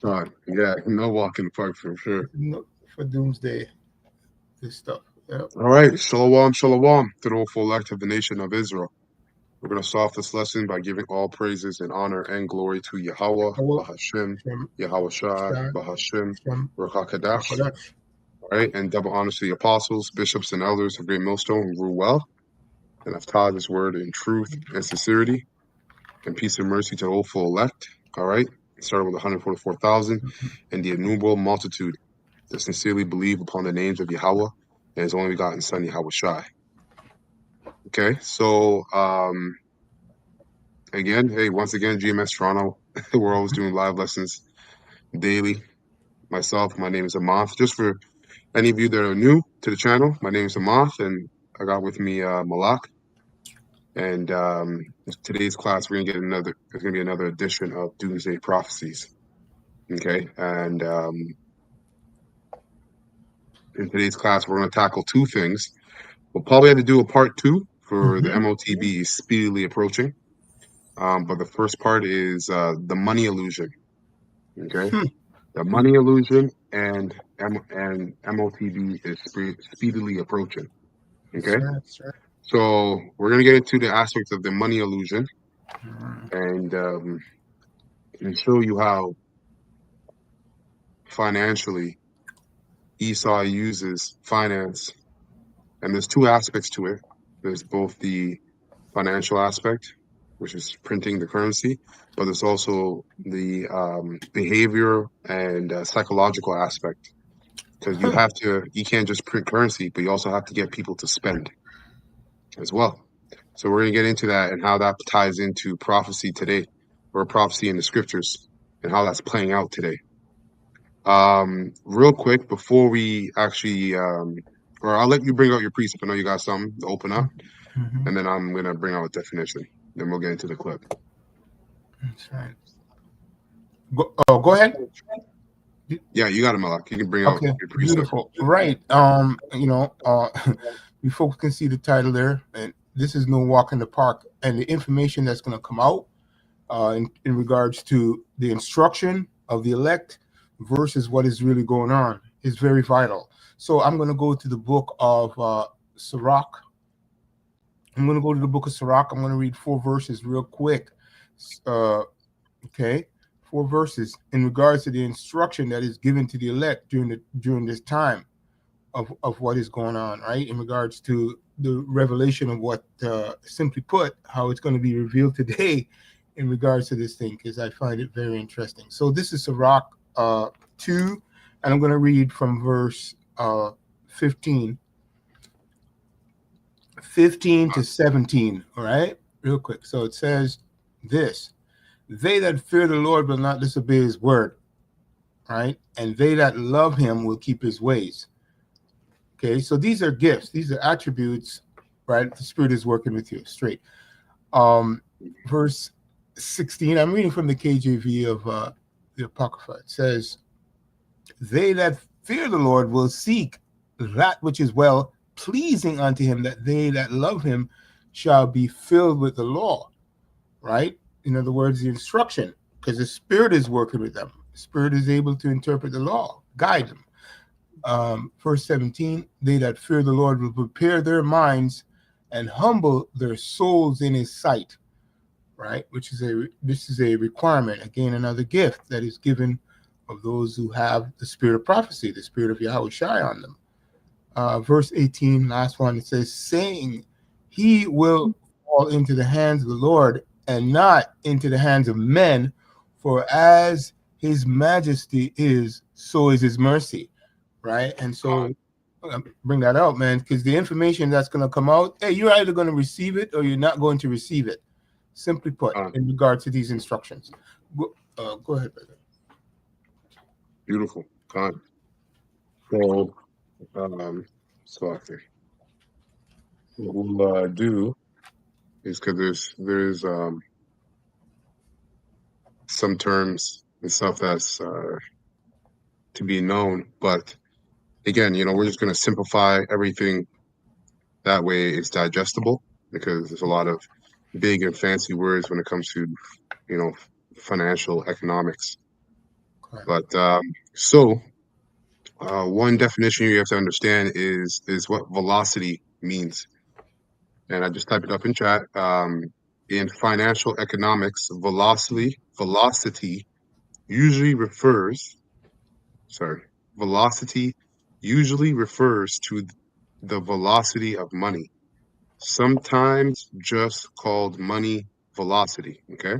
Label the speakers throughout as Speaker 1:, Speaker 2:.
Speaker 1: Yeah, no walk in the park for sure.
Speaker 2: For Doomsday, this stuff. Yep.
Speaker 1: All right, shalom, shalom to the whole full elect of the nation of Israel. We're going to start off this lesson by giving all praises and honor and glory to Yahweh,
Speaker 2: Yahweh,
Speaker 1: Bahashim,
Speaker 2: Shem,
Speaker 1: Yahweh Shai,
Speaker 2: Shai,
Speaker 1: Bahashim,
Speaker 2: Shem,
Speaker 1: Rakakadash.
Speaker 2: Hakodesh.
Speaker 1: All right, and double honors to the apostles, bishops, and elders of Great Millstone who rule well and have taught this word in truth and sincerity, and peace and mercy to the whole full elect. All right, starting with 144,000 and the innumerable multitude that sincerely believe upon the names of Yahweh and his only begotten Son, Yahweh Shai. Okay, so again, hey, once again, GMS Toronto, we're always doing live lessons daily. Myself, my name is Amath. Just for any of you that are new to the channel, my name is Amath, and I got with me Malak. And today's class, we're gonna get another. There's gonna be another edition of Doomsday Prophecies. Okay, and in today's class, we're gonna tackle two things. We'll probably have to do a part two for the MOTB is speedily approaching. But the first part is the money illusion. Okay, the money illusion and MOTB is speedily approaching.
Speaker 2: That's
Speaker 1: Okay,
Speaker 2: right. That's right.
Speaker 1: so we're gonna get into the aspects of the money illusion
Speaker 2: Mm.
Speaker 1: and show you how financially Esau uses finance. And there's two aspects to it. There's both the financial aspect, which is printing the currency, but there's also the behavior and psychological aspect. Because you can't just print currency, but you also have to get people to spend as well. So we're going to get into that and how that ties into prophecy today, or prophecy in the scriptures, and how that's playing out today. Real quick, before we actually, or I'll let you bring out your precept. I know you got something to open up,
Speaker 2: Mm-hmm.
Speaker 1: and then I'm going to bring out a definition. Then we'll get into the clip.
Speaker 2: That's right. Go ahead.
Speaker 1: Yeah, you got it, Malak. You can bring out
Speaker 2: Okay,
Speaker 1: your precept.
Speaker 2: beautiful. Right. You folks can see the title there, and this is no walk in the park. And the information that's going to come out in regards to the instruction of the elect versus what is really going on is very vital. So I'm going to go to the book of Sirach. I'm going to go to the book of Sirach. I'm going to read 4 verses real quick. Okay, 4 verses in regards to the instruction that is given to the elect during this time of what is going on, right? In regards to the revelation of what, simply put, how it's going to be revealed today in regards to this thing, because I find it very interesting. So this is Sirach 2, and I'm going to read from verse 15 to 17, all right? Real quick. So it says this: they that fear the Lord will not disobey his word, right? And they that love him will keep his ways. Okay, so these are gifts, these are attributes, right? The Spirit is working with you straight. Verse 16, I'm reading from the KJV of the Apocrypha. It says, they that fear the Lord will seek that which is well pleasing unto him, that they that love him shall be filled with the law, right? In other words, the instruction, because the Spirit is working with them. The Spirit is able to interpret the law, guide them. Verse 17, they that fear the Lord will prepare their minds and humble their souls in his sight, right? This is a requirement, again, another gift that is given of those who have the spirit of prophecy, the spirit of Yahweh Shai on them. Verse 18, last one, it says, saying, he will fall into the hands of the Lord and not into the hands of men, for as his majesty is, so is his mercy, right? And so bring that out, man, because the information that's going to come out, hey, you're either going to receive it or you're not going to receive it. Simply put, in regard to these instructions. Go ahead, brother.
Speaker 1: Beautiful. So, what we'll do is because there's some terms and stuff that's to be known, but again, we're just going to simplify everything that way it's digestible because there's a lot of big and fancy words when it comes to financial economics.
Speaker 2: Right.
Speaker 1: But so one definition you have to understand is what velocity means. And I just typed it up in chat. In financial economics, velocity usually refers, sorry, velocity usually refers to the velocity of money, sometimes just called money velocity. Okay.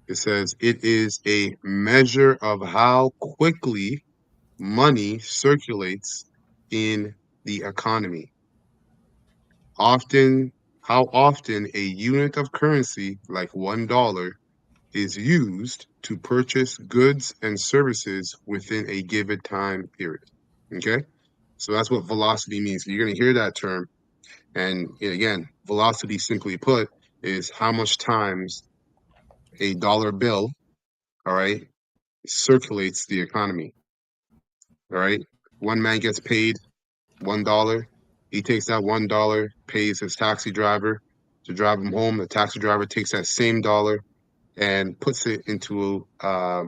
Speaker 1: It says it is a measure of how quickly money circulates in the economy. Often, how often a unit of currency, like $1, is used to purchase goods and services within a given time period. Okay? So that's what velocity means. You're going to hear that term. And again, velocity, simply put, is how much times a dollar bill, all right, circulates the economy. All right. One man gets paid $1. He takes that $1, pays his taxi driver to drive him home. The taxi driver takes that same dollar and puts it into uh,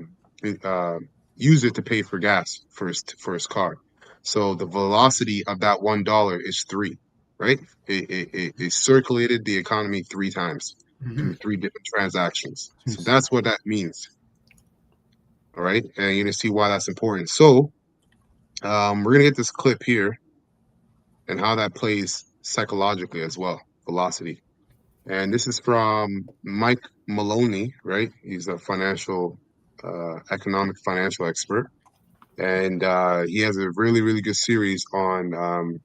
Speaker 1: use it to pay for gas for his car. So the velocity of that $1 is three, right? It circulated the economy three times
Speaker 2: Mm-hmm.
Speaker 1: through three different transactions. So
Speaker 2: Yes.
Speaker 1: that's what that means. All right, and you're gonna see why that's important. So we're gonna get this clip here and how that plays psychologically as well. Velocity. And this is from Mike Maloney, right? He's a economic financial expert. And he has a really, really good series on,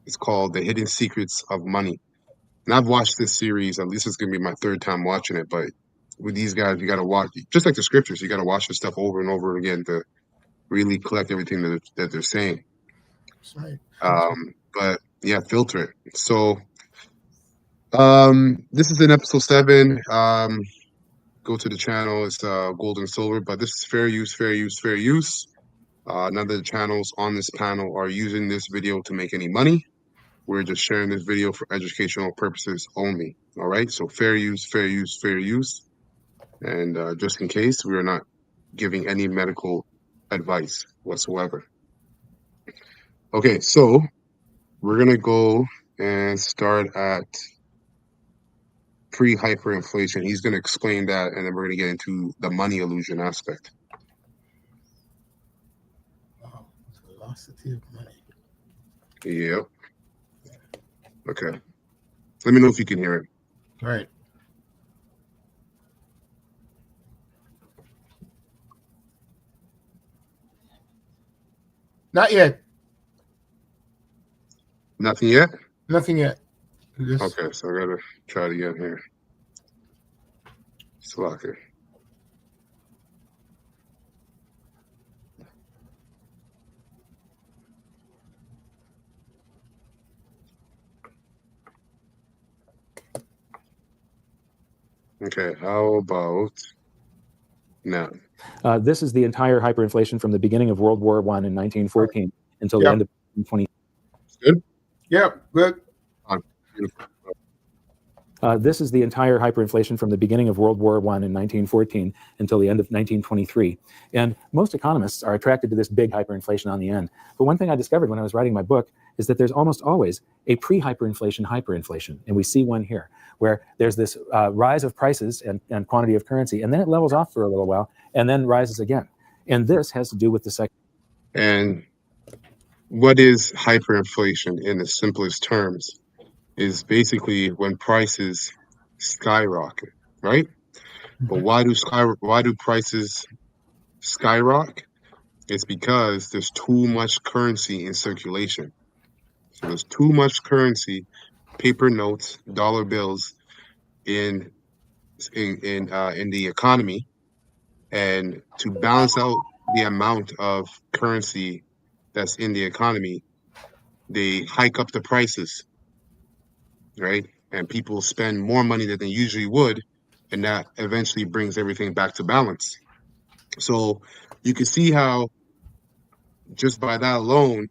Speaker 1: it's called The Hidden Secrets of Money. And I've watched this series, at least it's going to be my third time watching it. But with these guys, you got to watch, just like the scriptures, you got to watch this stuff over and over again to really collect everything that they're saying.
Speaker 2: That's right. Filter.
Speaker 1: But yeah, filter it. So this is in episode 7. Go to the channel. It's gold and silver, but this is fair use, fair use, fair use. None of the channels on this panel are using this video to make any money. We're just sharing this video for educational purposes only. All right. So fair use, fair use, fair use. And just in case, we are not giving any medical advice whatsoever. Okay. So we're going to go and start at pre-hyperinflation. He's going to explain that, and then we're going to get into the money illusion aspect.
Speaker 2: Wow. Velocity of money.
Speaker 1: Yep. Okay. Let me know if you can hear it.
Speaker 2: Right. Not yet.
Speaker 1: Nothing yet?
Speaker 2: Nothing yet. Just
Speaker 1: Okay, so I gotta try it again here. Slacker. Okay, how about now?
Speaker 3: This is the entire hyperinflation from the beginning of World War I in 1914 until the end of 1920.
Speaker 1: Good?
Speaker 2: Yep. Good.
Speaker 1: Beautiful.
Speaker 3: This is the entire hyperinflation from the beginning of World War I in 1914 until the end of 1923. And most economists are attracted to this big hyperinflation on the end. But one thing I discovered when I was writing my book is that there's almost always a hyperinflation. And we see one here, where there's this rise of prices and quantity of currency, and then it levels off for a little while, and then rises again. And this has to do with the second.
Speaker 1: And what is hyperinflation in the simplest terms? Is basically when prices skyrocket, right? But why do prices skyrocket? It's because there's too much currency in circulation. So there's too much currency, paper notes, dollar bills in the economy, and to balance out the amount of currency that's in the economy, they hike up the prices, right? And people spend more money than they usually would, and that eventually brings everything back to balance. So you can see how just by that alone,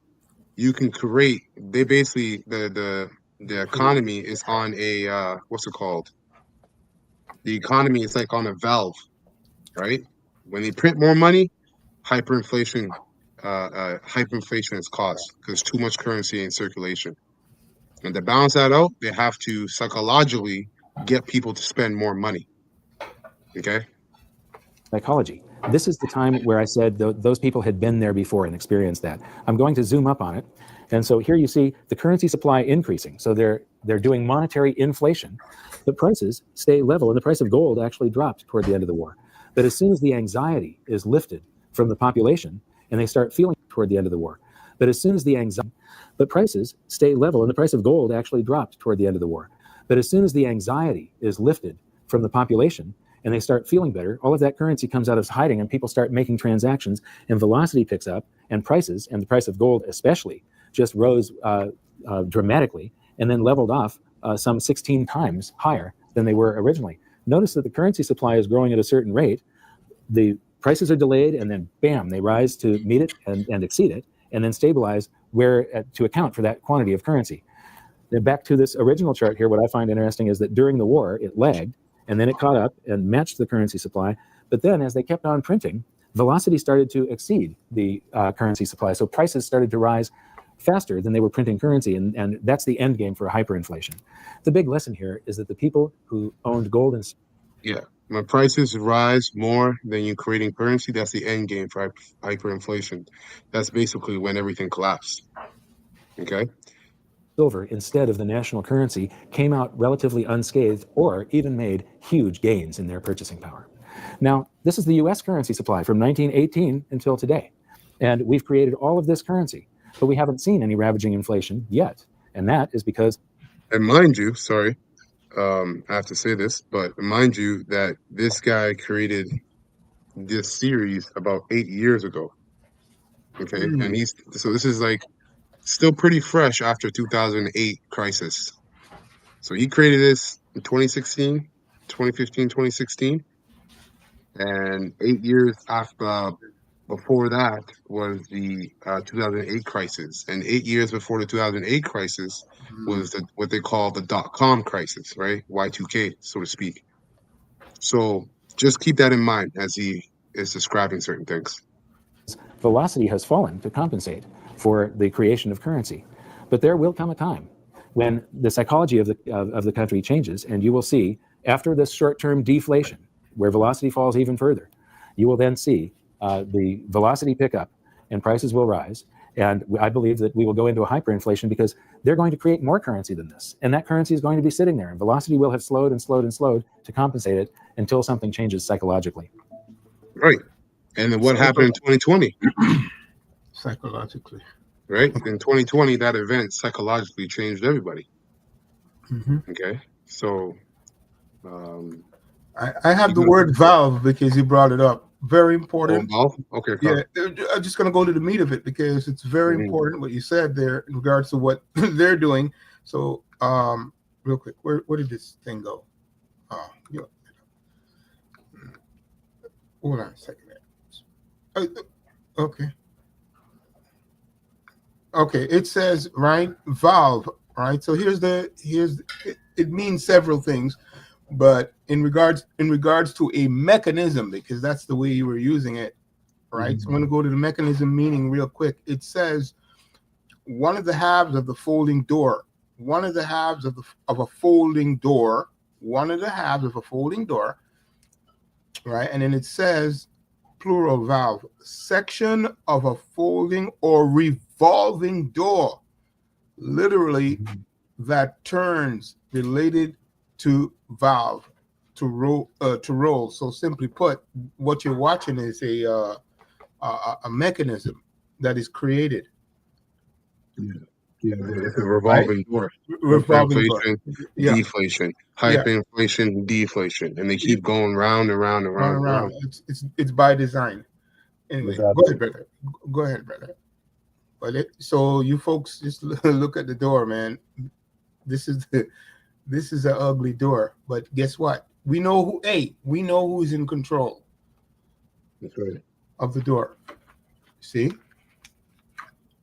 Speaker 1: you can create. They basically the economy is on a what's it called? The economy is like on a valve, right? When they print more money, hyperinflation. Hyperinflation is caused because too much currency in circulation. And to balance that out, they have to psychologically get people to spend more money. Okay.
Speaker 3: Psychology. This is the time where I said those people had been there before and experienced that. I'm going to zoom up on it. And so here you see the currency supply increasing. So they're doing monetary inflation. But prices stay level, and the price of gold actually dropped toward the end of the war. But as soon as the anxiety is lifted from the population, and they start feeling toward the end of the war. But as soon as the anxiety, but prices stay level, and the price of gold actually dropped toward the end of the war. But as soon as the anxiety is lifted from the population, and they start feeling better, all of that currency comes out of hiding, and people start making transactions, and velocity picks up, and prices, and the price of gold especially, just rose dramatically, and then leveled off some 16 times higher than they were originally. Notice that the currency supply is growing at a certain rate. The prices are delayed, and then bam, they rise to meet it and exceed it, and then stabilize to account for that quantity of currency. Then back to this original chart here, what I find interesting is that during the war, it lagged, and then it caught up and matched the currency supply. But then as they kept on printing, velocity started to exceed the currency supply. So prices started to rise faster than they were printing currency, and that's the end game for hyperinflation. The big lesson here is that the people who owned gold and
Speaker 1: when prices rise more than you creating currency, that's the end game for hyperinflation. That's basically when everything collapsed. Okay.
Speaker 3: silver instead of the national currency came out relatively unscathed or even made huge gains in their purchasing power. Now, this is the US currency supply from 1918 until today. And we've created all of this currency, but we haven't seen any ravaging inflation yet. And that is because.
Speaker 1: And mind you, sorry, I have to say this, but mind you that this guy created this series about 8 years ago. Okay. And so this is like still pretty fresh after 2008 crisis. So he created this in 2016, 2015, 2016. And 8 years after, before that was the 2008 crisis. And 8 years before the 2008 crisis was what they call the dot-com crisis, right? Y2K, so to speak. So just keep that in mind as he is describing certain things.
Speaker 3: Velocity has fallen to compensate for the creation of currency. But there will come a time when the psychology of the country changes, and you will see, after this short-term deflation, where velocity falls even further, you will then see the velocity pick up and prices will rise. And I believe that we will go into a hyperinflation because they're going to create more currency than this. And that currency is going to be sitting there, and velocity will have slowed and slowed and slowed to compensate it until something changes psychologically.
Speaker 1: Right. And then what happened in 2020?
Speaker 2: Psychologically.
Speaker 1: Right? In 2020, that event psychologically changed everybody.
Speaker 2: Mm-hmm.
Speaker 1: Okay. So
Speaker 2: I have the word valve because you brought it up. Very important.
Speaker 1: Oh, valve? Okay.
Speaker 2: Yeah, I'm just going to go to the meat of it because it's very important what you said there in regards to what they're doing. So, real quick, where did this thing go? Hold on a second. Okay. Okay, it says right valve, right? So it means several things, but in regards to a mechanism, because that's the way you were using it, right? So I'm going to go to the mechanism meaning real quick. It says one of the halves of the folding door, one of the halves of a folding door, one of the halves of a folding door, right? And then it says plural valve, section of a folding or revolving door, literally that turns, related to valve, to roll. So simply put, what you're watching is a mechanism that is created.
Speaker 1: Yeah, it's a revolving door.
Speaker 2: Revolving door.
Speaker 1: Deflation, hyperinflation, deflation, and they keep going round and round and round and round.
Speaker 2: It's by design. Anyway, go ahead, brother. But so you folks just look at the door, man. This is an ugly door, but guess what? We know who is in control.
Speaker 1: That's right.
Speaker 2: Of the door. See?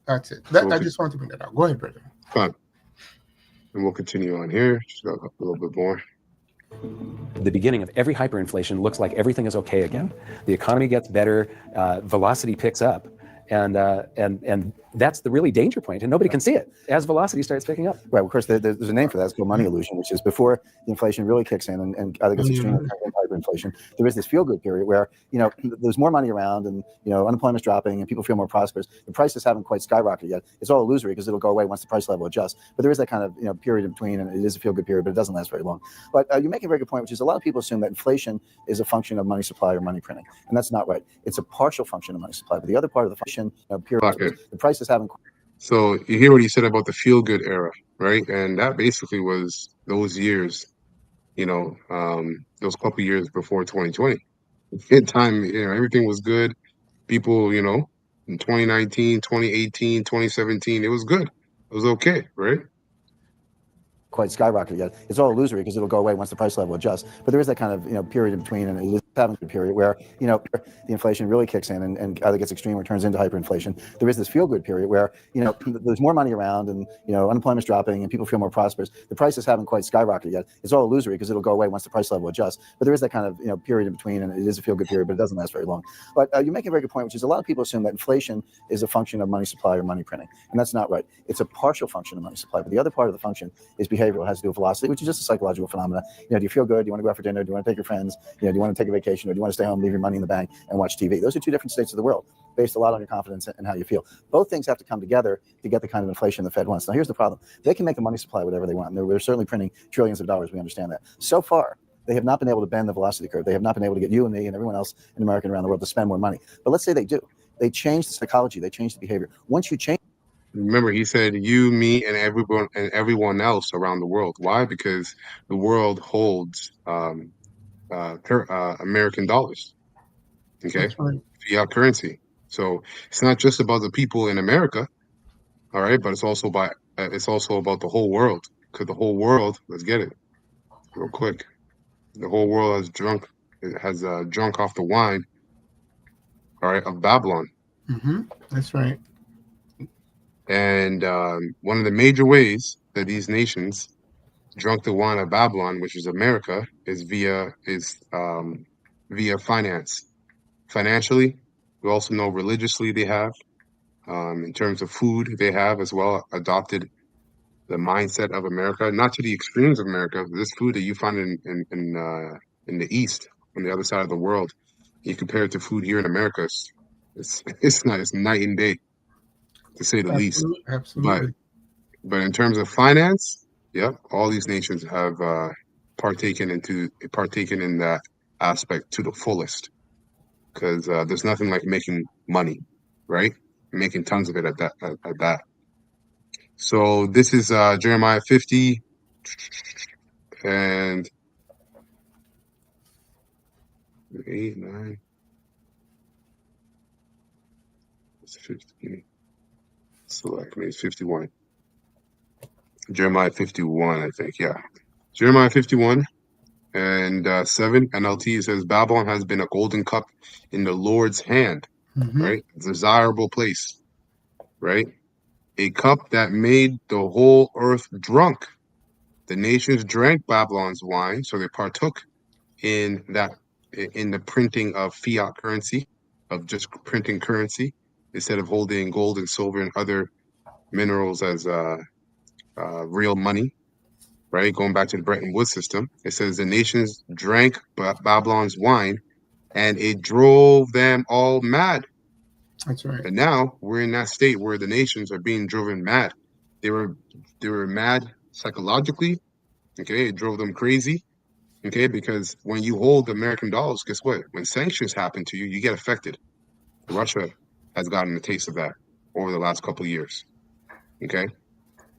Speaker 2: That's it. I just want to bring that out. Go ahead, brother.
Speaker 1: Fine. And we'll continue on here. Just got a little bit more.
Speaker 3: The beginning of every hyperinflation looks like everything is okay again. The economy gets better, velocity picks up, and that's the really danger point, and nobody can see it as velocity starts picking up.
Speaker 4: Right. Of course, there's a name for that. It's called money illusion, which is before the inflation really kicks in and either gets extreme or hyperinflation. There is this feel-good period where there's more money around and unemployment's dropping and people feel more prosperous. The prices haven't quite skyrocketed yet. It's all illusory because it'll go away once the price level adjusts. But there is that kind of period in between, and it is a feel-good period, but it doesn't last very long. But you're making a very good point, which is a lot of people assume that inflation is a function of money supply or money printing, and that's not right. It's a partial function of money supply, but the other part of the function period, the prices haven't.
Speaker 1: So you hear what he said about the feel-good era, right? And that basically was those years, those couple years before 2020. In time, everything was good. People, in 2019, 2018, 2017, it was good. It was okay, right?
Speaker 4: Quite skyrocketed yet. It's all illusory because it'll go away once the price level adjusts. But there is that kind of period in between, and it is having a period where the inflation really kicks in and either gets extreme or turns into hyperinflation. There is this feel-good period where there's more money around and unemployment's dropping and people feel more prosperous. The prices haven't quite skyrocketed yet. It's all illusory because it'll go away once the price level adjusts. But there is that kind of period in between, and it is a feel-good period, but it doesn't last very long. But you're making a very good point, which is a lot of people assume that inflation is a function of money supply or money printing, and that's not right. It's a partial function of money supply, but the other part of the function is behavioral. It has to do with velocity, which is just a psychological phenomenon. Do you feel good? Do you want to go out for dinner? Do you want to take your friends? Do you want to take a vacation, or do you want to stay home, leave your money in the bank, and watch TV? Those are two different states of the world, based a lot on your confidence and how you feel. Both things have to come together to get the kind of inflation the Fed wants. Now, here's the problem: they can make the money supply whatever they want. They're certainly printing trillions of dollars. We understand that. So far, they have not been able to bend the velocity curve. They have not been able to get you and me and everyone else in America and around the world to spend more money. But let's say they do. They change the psychology. They change the behavior. Once you change.
Speaker 1: Remember, he said you, me, and everyone else around the world. Why? Because the world holds American dollars. Okay,
Speaker 2: Right.
Speaker 1: Fiat currency. So it's not just about the people in America, all right, but it's also about the whole world. Because the whole world, let's get it real quick. The whole world has drunk off the wine, all right, of Babylon.
Speaker 2: That's right.
Speaker 1: And one of the major ways that these nations drunk the wine of Babylon, which is America, is via finance. Financially, we also know religiously they have. In terms of food, they have as well adopted the mindset of America, not to the extremes of America. This food that you find in the East, on the other side of the world, you compare it to food here in America, it's night and day, to say the least.
Speaker 2: Absolutely.
Speaker 1: But in terms of finance, yep, all these nations have partaken in that aspect to the fullest. Because there's nothing like making money, right? Making tons of it at that. So this is Jeremiah 50 and 8, 9. It's 50. Select me. It's 51. Jeremiah 51, I think. Yeah. Jeremiah 51 and 7 NLT says Babylon has been a golden cup in the Lord's hand, right? Desirable place, right? A cup that made the whole earth drunk. The nations drank Babylon's wine, so they partook in the printing of fiat currency, of just printing currency instead of holding gold and silver and other minerals as real money, right? Going back to the Bretton Woods system, it says the nations drank Babylon's wine, and it drove them all mad.
Speaker 2: That's right.
Speaker 1: And now we're in that state where the nations are being driven mad. They were mad psychologically. Okay, it drove them crazy. Okay, because when you hold American dollars, guess what? When sanctions happen to you, you get affected. Russia has gotten a taste of that over the last couple of years. Okay,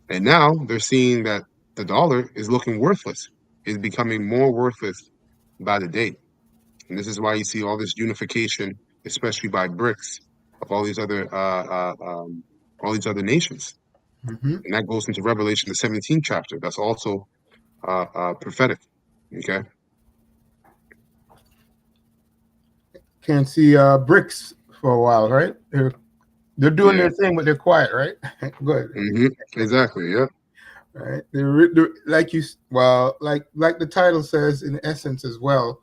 Speaker 1: and now they're seeing that the dollar is looking worthless. It's becoming more worthless by the day. And this is why you see all this unification, especially by BRICS, of all these other nations. And that goes into Revelation, the 17th chapter. That's also prophetic. Okay.
Speaker 2: Can't see BRICS for a while, right? They're doing their thing, but they're quiet, right? Go ahead.
Speaker 1: Exactly. Yeah.
Speaker 2: Right? Like like the title says in essence as well,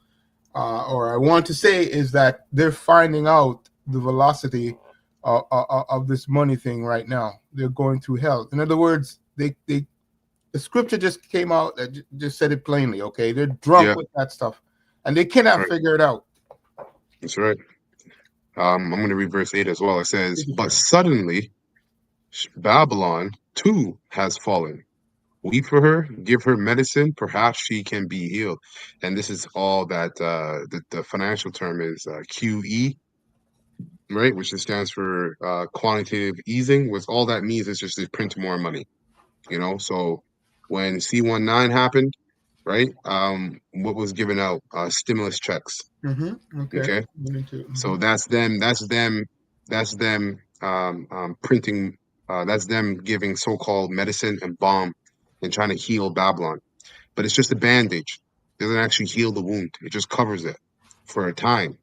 Speaker 2: or I want to say is that they're finding out the velocity of this money thing right now. They're going through hell. In other words, the scripture just came out that just said it plainly. Okay, they're drunk
Speaker 1: Yeah,
Speaker 2: with that stuff, and they
Speaker 1: that's
Speaker 2: cannot
Speaker 1: right.
Speaker 2: figure it out.
Speaker 1: That's right. I'm going to read verse 8 as well. It says, "But suddenly Babylon too has fallen. Weep for her, give her medicine, perhaps she can be healed." And this is all that the financial term is QE, right? Which just stands for quantitative easing. Which all that means is just to print more money. So when C-19 happened, right? What was given out? Stimulus checks.
Speaker 2: Okay.
Speaker 1: Okay, so that's them. That's them printing. That's them giving so-called medicine and balm and trying to heal Babylon. But it's just a bandage. It doesn't actually heal the wound. It just covers it for a time.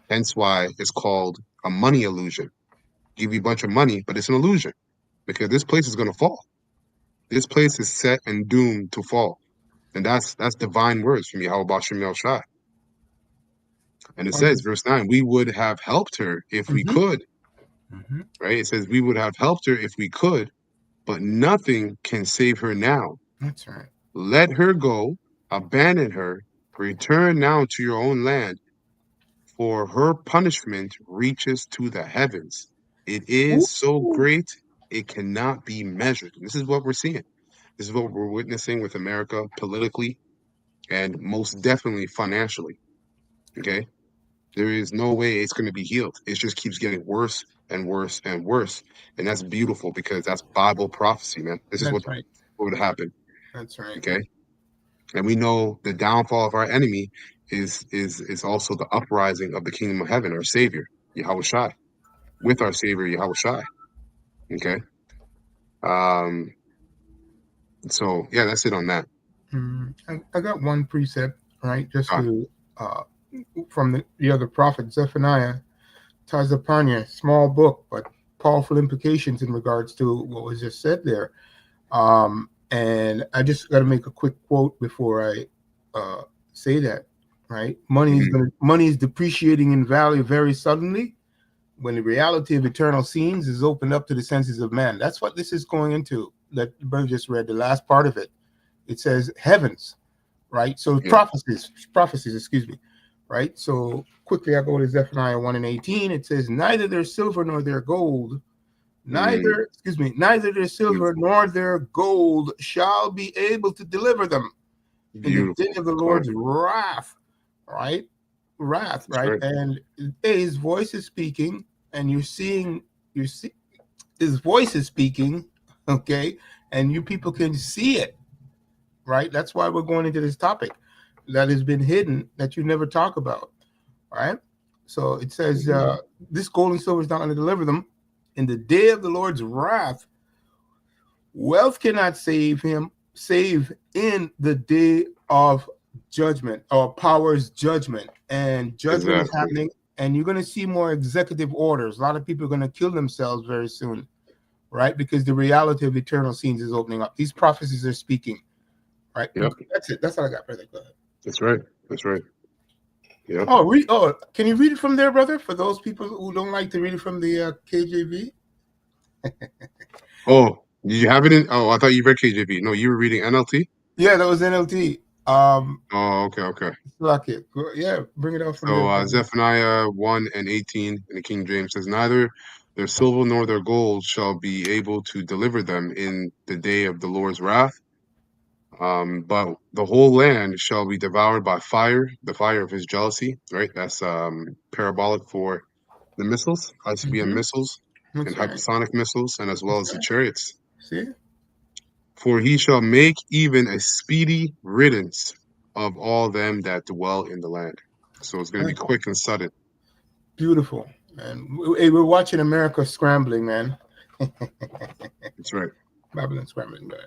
Speaker 1: Hence why it's called a money illusion. Give you a bunch of money, but it's an illusion because this place is going to fall. This place is set and doomed to fall. And that's divine words from Yahweh Shem Shai. And it says, verse 9, we would have helped her if we could, right? It says we would have helped her if we could, but nothing can save her now.
Speaker 2: That's right.
Speaker 1: Let her go, abandon her, return now to your own land, for her punishment reaches to the heavens. It is so great, it cannot be measured. And this is what we're seeing. This is what we're witnessing with America politically and most definitely financially. Okay? There is no way it's going to be healed. It just keeps getting worse and worse and worse. And that's beautiful because that's Bible prophecy, man. This is what
Speaker 2: That's right.
Speaker 1: would happen.
Speaker 2: That's right.
Speaker 1: Okay? And we know the downfall of our enemy is also the uprising of the kingdom of heaven, our Savior, Yahweh Shai, with our Savior, Yahweh Shai. Okay? So, yeah, that's it on that.
Speaker 2: I got one precept, right? Just to from the other prophet, Zephaniah, ties upon you, small book, but powerful implications in regards to what was just said there. And I just got to make a quick quote before I say that, right? Money is depreciating in value very suddenly when the reality of eternal scenes is opened up to the senses of man. That's what this is going into. That the brother just read the last part of it. It says heavens, right? So prophecies, excuse me, right? So quickly I go to Zephaniah 1:18. It says, neither their silver nor their gold, neither their silver nor their gold shall be able to deliver them in the day of the Lord's wrath, right? Wrath, right? And his voice is speaking, and his voice is speaking, okay? And you people can see it, right? That's why we're going into this topic that has been hidden, that you never talk about, right? So it says, this gold and silver is not going to deliver them in the day of the Lord's wrath. Wealth cannot save in the day of judgment, or power's judgment. And judgment is happening, and you're going to see more executive orders. A lot of people are going to kill themselves very soon, right? Because the reality of eternal scenes is opening up. These prophecies are speaking, right? Yep. That's it. That's all I got, brother. Go ahead.
Speaker 1: That's right. That's right. Yeah.
Speaker 2: Can you read it from there, brother? For those people who don't like to read it from the KJV.
Speaker 1: Oh, you have it in? Oh, I thought you read KJV. No, you were reading NLT.
Speaker 2: Yeah, that was NLT.
Speaker 1: Okay.
Speaker 2: Like it. Yeah, bring it out from
Speaker 1: there. So Zephaniah 1:18 in the King James says, neither their silver nor their gold shall be able to deliver them in the day of the Lord's wrath. But the whole land shall be devoured by fire, the fire of his jealousy, right? That's parabolic for the missiles, ICBM missiles, and hypersonic missiles, and as well as the chariots.
Speaker 2: See?
Speaker 1: For he shall make even a speedy riddance of all them that dwell in the land. So it's going to be quick and sudden.
Speaker 2: Beautiful. And we're watching America scrambling, man.
Speaker 1: That's right.
Speaker 2: Babylon scrambling, man.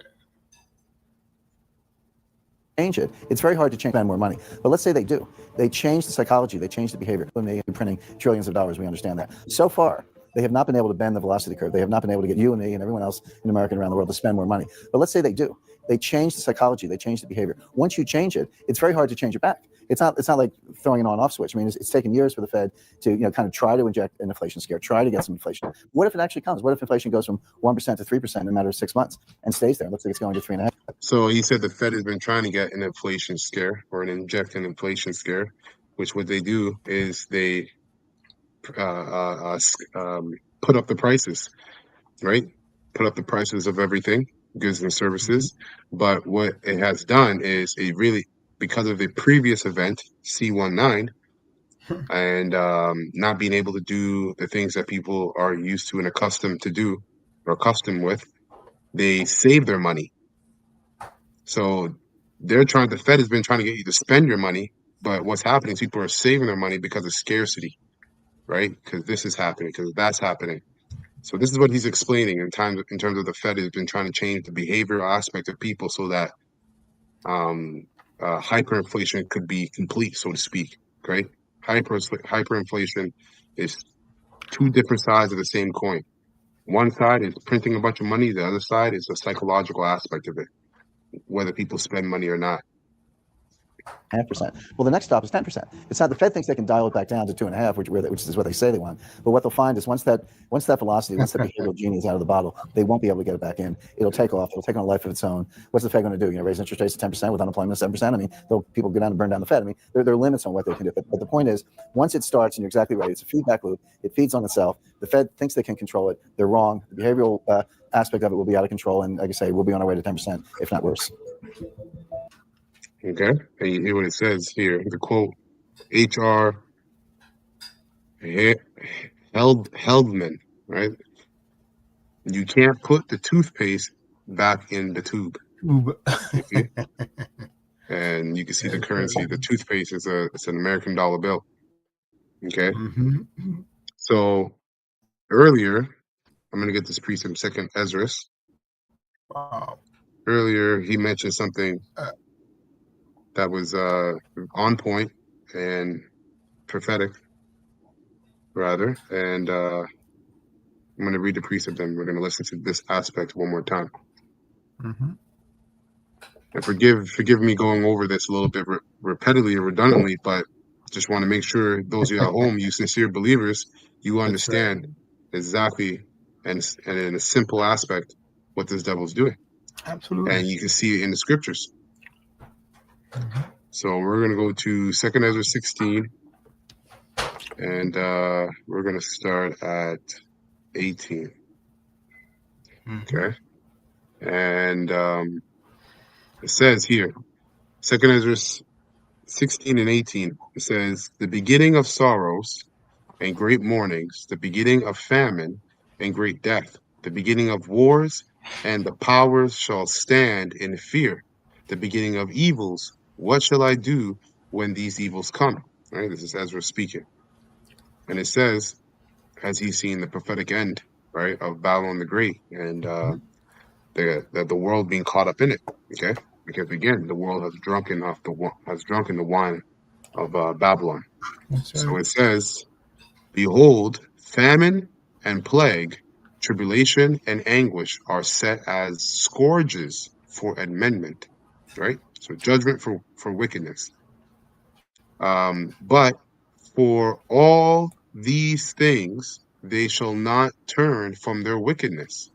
Speaker 4: Change it. It's very hard to spend more money. But let's say they do. They change the psychology. They change the behavior. When they're printing trillions of dollars, we understand that. So far, They have not been able to bend the velocity curve. They have not been able to get you and me and everyone else in America and around the world to spend more money. But let's say they do. They change the psychology. They change the behavior. Once you change it, it's very hard to change it back. It's not like throwing an on-off switch. I mean, it's taken years for the Fed to kind of try to inject an inflation scare, try to get some inflation. What if it actually comes? What if inflation goes from 1% to 3% in a matter of 6 months and stays there? It looks like it's going to 3.5%.
Speaker 1: So he said the Fed has been trying to get an inflation scare or inject an inflation scare, which what they do is they put up the prices, right? Put up the prices of everything, goods and services. But what it has done is it really, because of the previous event, C19, and not being able to do the things that people are used to and accustomed to do or accustomed with, they save their money. So the Fed has been trying to get you to spend your money, but what's happening is people are saving their money because of scarcity, right? Because this is happening, because that's happening. So this is what he's explaining in terms of the Fed has been trying to change the behavioral aspect of people so that hyperinflation could be complete, so to speak, right? Hyperinflation is two different sides of the same coin. One side is printing a bunch of money. The other side is the psychological aspect of it, whether people spend money or not.
Speaker 4: 0.5%. Well, the next stop is 10%. It's not the Fed thinks they can dial it back down to 2.5, which is what they say they want. But what they'll find is once that velocity, once the behavioral genie is out of the bottle, they won't be able to get it back in. It'll take off. It'll take on a life of its own. What's the Fed going to do? Raise interest rates to 10% with unemployment of 7%? I mean, people go down and burn down the Fed. I mean, there are limits on what they can do. But the point is, once it starts, and you're exactly right, it's a feedback loop. It feeds on itself. The Fed thinks they can control it. They're wrong. The behavioral aspect of it will be out of control, and like I say, we'll be on our way to 10%, if not worse.
Speaker 1: Okay, and you hear what it says here. The quote, H.R. Heldman, right? You can't put the toothpaste back in the tube. Okay? And you can see the currency. The toothpaste is it's an American dollar bill. Okay. So earlier, I'm going to get this precept, Second Ezra.
Speaker 2: Wow.
Speaker 1: Earlier, he mentioned something that was on point and prophetic, rather. And I'm going to read the precept, and we're going to listen to this aspect one more time. And forgive me going over this a little bit repetitively or redundantly, but just want to make sure those of you at home, you sincere believers, you understand exactly and in a simple aspect what this devil's doing.
Speaker 2: Absolutely.
Speaker 1: And you can see it in the scriptures. So we're going to go to 2 Ezra 16, and we're going to start at 18. Okay. And it says here, 2 Ezra 16 and 18, it says, the beginning of sorrows and great mournings, the beginning of famine and great death, the beginning of wars, and the powers shall stand in fear, the beginning of evils. What shall I do when these evils come? Right? This is Ezra speaking. And it says, has he seen the prophetic end, right, of Babylon the Great, and the world being caught up in it, okay? Because again, the world has drunken the wine of Babylon. So it says, behold, famine and plague, tribulation and anguish are set as scourges for amendment, right? So judgment for wickedness. But for all these things, they shall not turn from their wickedness,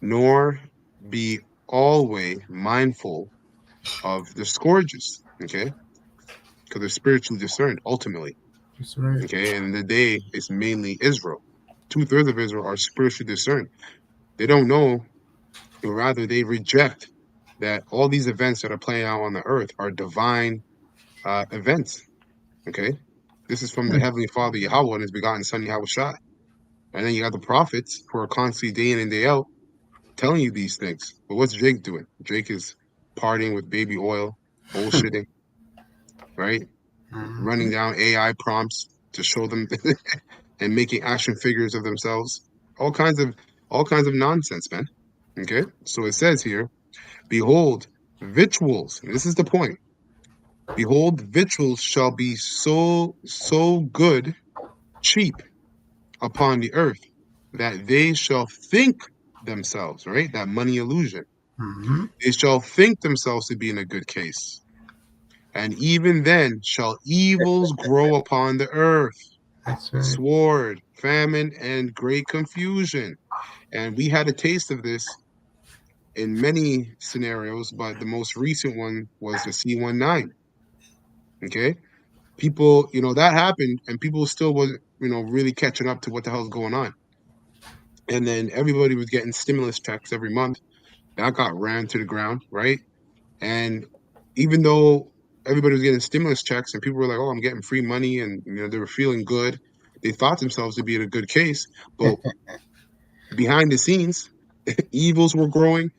Speaker 1: nor be always mindful of the scourges, okay? Because they're spiritually discerned, ultimately.
Speaker 2: That's right.
Speaker 1: Okay, and the day is mainly Israel. 2/3 of Israel are spiritually discerned. They don't know, or rather they reject that all these events that are playing out on the earth are divine events. Okay, this is from the Heavenly Father Yahweh and His begotten Son Yahweh Shai. And then you got the prophets who are constantly day in and day out telling you these things. But what's Jake doing? Jake is partying with baby oil, bullshitting, right? Running down AI prompts to show them and making action figures of themselves. All kinds of nonsense, man. Okay? So it says here, behold, victuals, and this is the point. Behold, victuals shall be so good, cheap upon the earth, that they shall think themselves, right? That money illusion.
Speaker 2: Mm-hmm.
Speaker 1: They shall think themselves to be in a good case. And even then shall evils grow upon the earth,
Speaker 2: That's right.
Speaker 1: sword, famine, and great confusion. And we had a taste of this in many scenarios, but the most recent one was the C-19. Okay. People, that happened and people still wasn't, really catching up to what the hell's going on. And then everybody was getting stimulus checks every month. That got ran to the ground, right? And even though everybody was getting stimulus checks and people were like, "Oh, I'm getting free money," and they were feeling good, they thought themselves to be in a good case. But behind the scenes, evils were growing,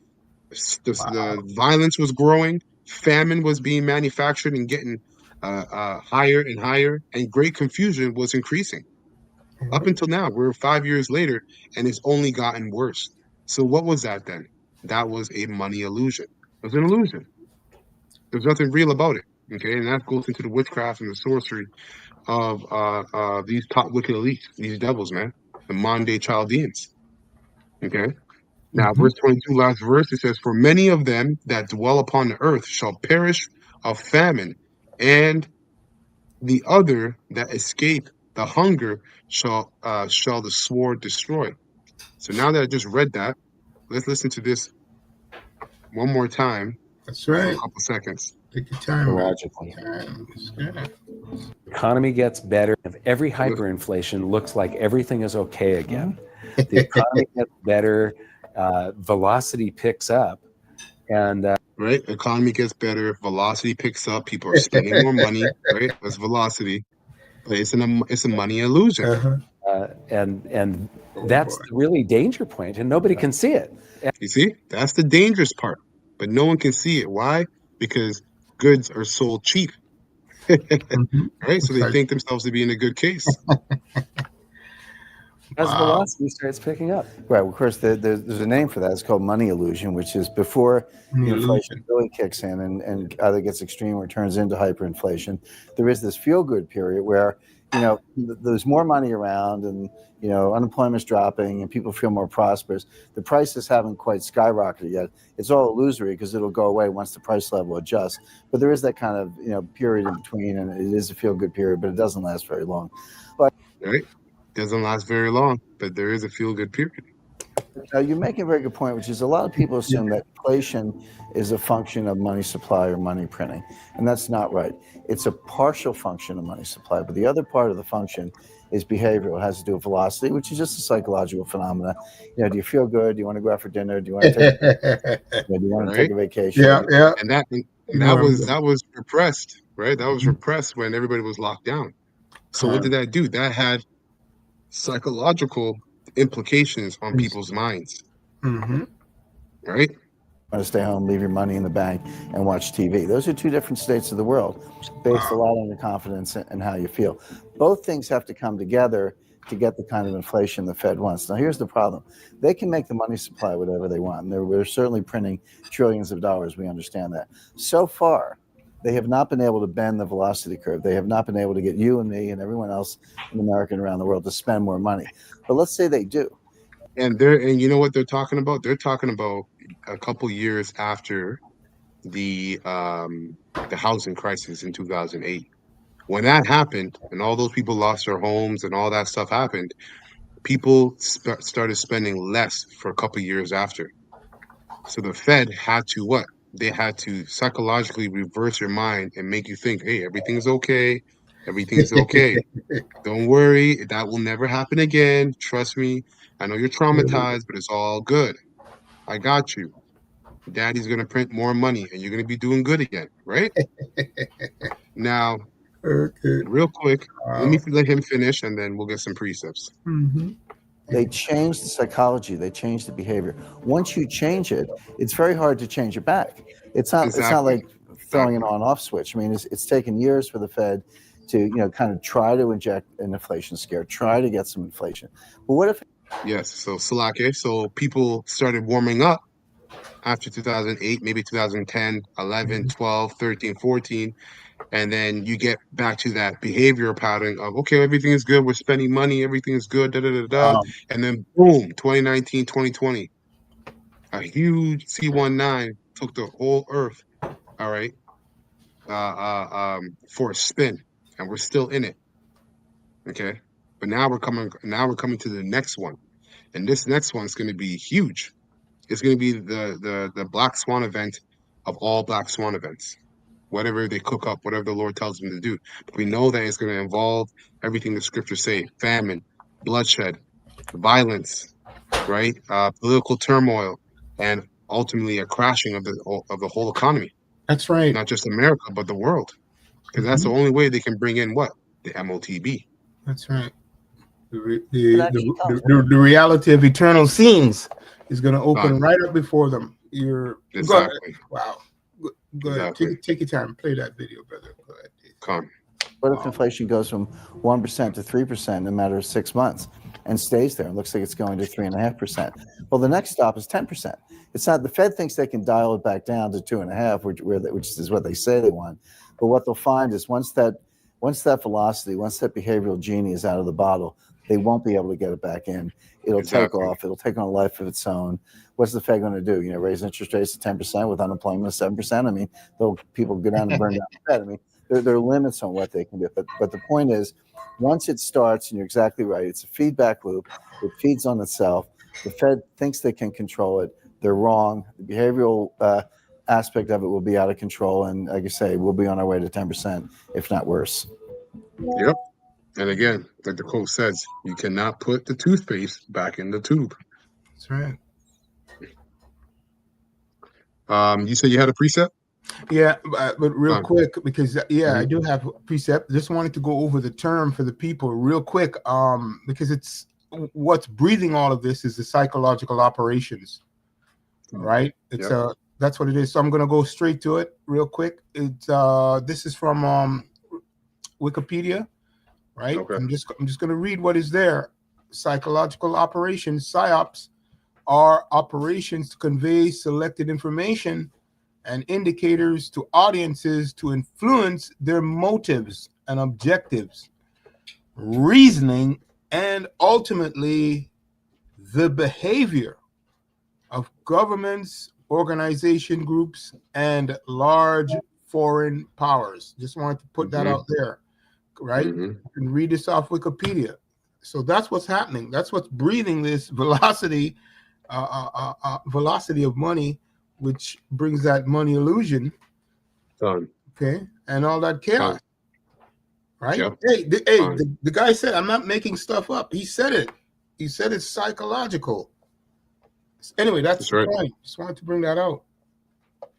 Speaker 2: Wow.
Speaker 1: the violence was growing, famine was being manufactured and getting higher and higher, and great confusion was increasing. Up until now, we're 5 years later, and it's only gotten worse. So what was that then? That was a money illusion. It was an illusion. There's nothing real about it. Okay, and that goes into the witchcraft and the sorcery of these top wicked elites, these devils, man, the modern day Chaldeans. Okay. Now,
Speaker 2: Mm-hmm.
Speaker 1: verse 22, last verse, it says, "For many of them that dwell upon the earth shall perish of famine, and the other that escape the hunger shall the sword destroy." So now that I just read that, let's listen to this one more time
Speaker 2: That's
Speaker 1: for a
Speaker 2: right.
Speaker 1: couple seconds.
Speaker 2: Take your time, man.
Speaker 5: Logically.
Speaker 2: Yeah.
Speaker 5: Economy gets better. If every
Speaker 1: So listen.
Speaker 5: hyperinflation looks like everything is okay again, the economy gets better, velocity picks up, and
Speaker 1: Right? Economy gets better, velocity picks up, people are spending more money, right? That's velocity. But it's a money illusion.
Speaker 2: Uh-huh.
Speaker 5: and
Speaker 2: Oh,
Speaker 5: that's
Speaker 2: boy.
Speaker 5: the really danger point, and nobody can see it.
Speaker 1: You see? That's the dangerous part. But no one can see it. Why? Because goods are sold cheap.
Speaker 2: Mm-hmm.
Speaker 1: Right? So
Speaker 2: It's
Speaker 1: they
Speaker 2: like,
Speaker 1: think themselves to be in a good case.
Speaker 5: As
Speaker 2: wow.
Speaker 5: velocity starts picking up,
Speaker 4: Right. Of course, there's a name for that. It's called money illusion, which is before
Speaker 2: An
Speaker 4: the inflation
Speaker 2: illusion.
Speaker 4: really kicks in and either gets extreme or turns into hyperinflation. There is this feel-good period where there's more money around and unemployment's dropping and people feel more prosperous. The prices haven't quite skyrocketed yet. It's all illusory because it'll go away once the price level adjusts. But there is that kind of period in between, and it is a feel-good period, but it doesn't last very long.
Speaker 1: Right? Doesn't last very long, but there is a feel good period.
Speaker 4: You're making a very good point, which is a lot of people assume that inflation is a function of money supply or money printing, and that's not right. It's a partial function of money supply, but the other part of the function is behavioral. It has to do with velocity, which is just a psychological phenomena. Do you feel good? Do you want to go out for dinner? Do you want to take? Do you want to take
Speaker 1: Right?
Speaker 4: a vacation?
Speaker 2: Yeah, yeah.
Speaker 1: And that
Speaker 2: You know what I'm doing.
Speaker 1: that was repressed, right? That was repressed when everybody was locked down. So what did that do? That had psychological implications on people's minds,
Speaker 2: Mm-hmm.
Speaker 1: right?
Speaker 4: Want to stay home, leave your money in the bank, and watch TV. Those are two different states of the world, based a lot on your confidence and how you feel. Both things have to come together to get the kind of inflation the Fed wants. Now, here's the problem. They can make the money supply whatever they want. And we're certainly printing trillions of dollars. We understand that. So far, they have not been able to bend the velocity curve. They have not been able to get you and me and everyone else in America and around the world to spend more money. But let's say they do.
Speaker 1: And you know what they're talking about? They're talking about a couple years after the housing crisis in 2008. When that happened and all those people lost their homes and all that stuff happened, people started spending less for a couple years after. So the Fed had to what? They had to psychologically reverse your mind and make you think, hey, everything's okay. Everything's okay. Don't worry. That will never happen again. Trust me. I know you're traumatized, but it's all good. I got you. Daddy's going to print more money and you're going to be doing good again, right? Now,
Speaker 2: Okay.
Speaker 1: real quick, let me
Speaker 2: Wow.
Speaker 1: let him finish and then we'll get some precepts.
Speaker 2: Mm-hmm.
Speaker 4: They change the psychology. They change the behavior. Once you change it, it's very hard to change it back. It's not
Speaker 1: Exactly.
Speaker 4: like throwing an on-off switch. I mean, it's taken years for the Fed to kind of try to inject an inflation scare, try to get some inflation. But what if
Speaker 1: Yes. So Salake, so people started warming up after 2008, maybe 2010, 11,
Speaker 2: Mhm.
Speaker 1: 12, 13, 14. And then you get back to that behavioral pattern of, okay, everything is good. We're spending money. Everything is good. Da, da, da, da. And then boom, 2019, 2020, a huge C-19 took the whole earth. All right. For a spin, and we're still in it. Okay. But now we're coming to the next one. And this next one is going to be huge. It's going to be the Black Swan event of all Black Swan events. Whatever they cook up, whatever the Lord tells them to do. But we know that it's going to involve everything the scriptures say: famine, bloodshed, violence, right? Political turmoil, and ultimately a crashing of the whole economy,
Speaker 2: That's right.
Speaker 1: not just America but the world, because that's the
Speaker 2: Mhm.
Speaker 1: only way they can bring in what? The MOTB.
Speaker 2: That's right. The,
Speaker 6: It
Speaker 2: the,
Speaker 6: actually
Speaker 2: the,
Speaker 6: comes.
Speaker 2: the, the reality of eternal scenes is going to open
Speaker 1: Done.
Speaker 2: right up before them. You're go ahead.
Speaker 1: Exactly.
Speaker 2: Wow. Go ahead.
Speaker 1: Exactly.
Speaker 2: Take your time. Play that video, brother. Go ahead.
Speaker 1: Come.
Speaker 4: What if inflation goes from 1% to 3% in a matter of 6 months and stays there? It looks like it's going to 3.5%. Well, the next stop is 10%. It's not, the Fed thinks they can dial it back down to 2.5%, which is what they say they want. But what they'll find is once that velocity, once that behavioral genie is out of the bottle, they won't be able to get it back in. It'll
Speaker 1: Exactly.
Speaker 4: take off. It'll take on a life of its own. What's the Fed going to do? Raise interest rates to 10% with unemployment of 7%? I mean, people go down and burn down the Fed. I mean, there are limits on what they can do. But the point is, once it starts, and you're exactly right, it's a feedback loop. It feeds on itself. The Fed thinks they can control it. They're wrong. The behavioral aspect of it will be out of control. And like I say, we'll be on our way to 10%, if not worse.
Speaker 1: Yep. And again, like the quote says, you cannot put the toothpaste back in the tube.
Speaker 2: That's right.
Speaker 1: You said you had a precept?
Speaker 2: Yeah, but real
Speaker 1: Fine.
Speaker 2: quick, because I
Speaker 1: Mhm.
Speaker 2: do have a precept. Just wanted to go over the term for the people real quick, because it's what's breathing all of this is the psychological operations, right? It's
Speaker 1: Yep.
Speaker 2: that's what it is. So I'm gonna go straight to it real quick. It's this is from Wikipedia, right?
Speaker 1: Okay.
Speaker 2: I'm just gonna read what is there. Psychological operations, psyops, are operations to convey selected information and indicators to audiences to influence their motives and objectives, reasoning, and ultimately the behavior of governments, organization groups, and large foreign powers. Just wanted to put that out there, right? You can read this off Wikipedia. So that's what's happening. That's what's breathing this velocity, velocity of money, which brings that money illusion.
Speaker 1: Done.
Speaker 2: Okay, and all that chaos, right?
Speaker 1: Yep.
Speaker 2: Hey, the guy said, I'm not making stuff up. He said it. He said it's psychological. Anyway, that's the
Speaker 1: right.
Speaker 2: point. Just wanted to bring that out.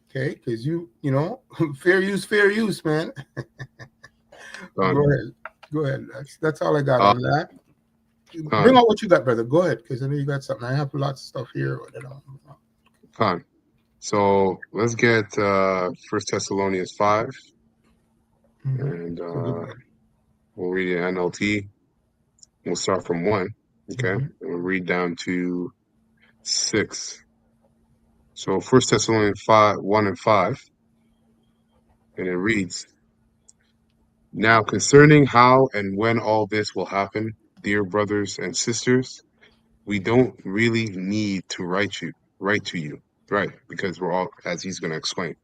Speaker 2: Okay, because you know, fair use, man.
Speaker 1: Done.
Speaker 2: Go ahead. That's all I got on that. Bring out what you got, brother. Go ahead, because I know you got something. I have lots of stuff here.
Speaker 1: Fine. So let's get 1 Thessalonians 5, and we'll read it in NLT. We'll start from 1, okay? And we'll read down to 6. So 1 Thessalonians 5, 1 and 5, and it reads, Now concerning how and when all this will happen, dear brothers and sisters, we don't really need to write to you, right? Because we're all, as he's going to explain.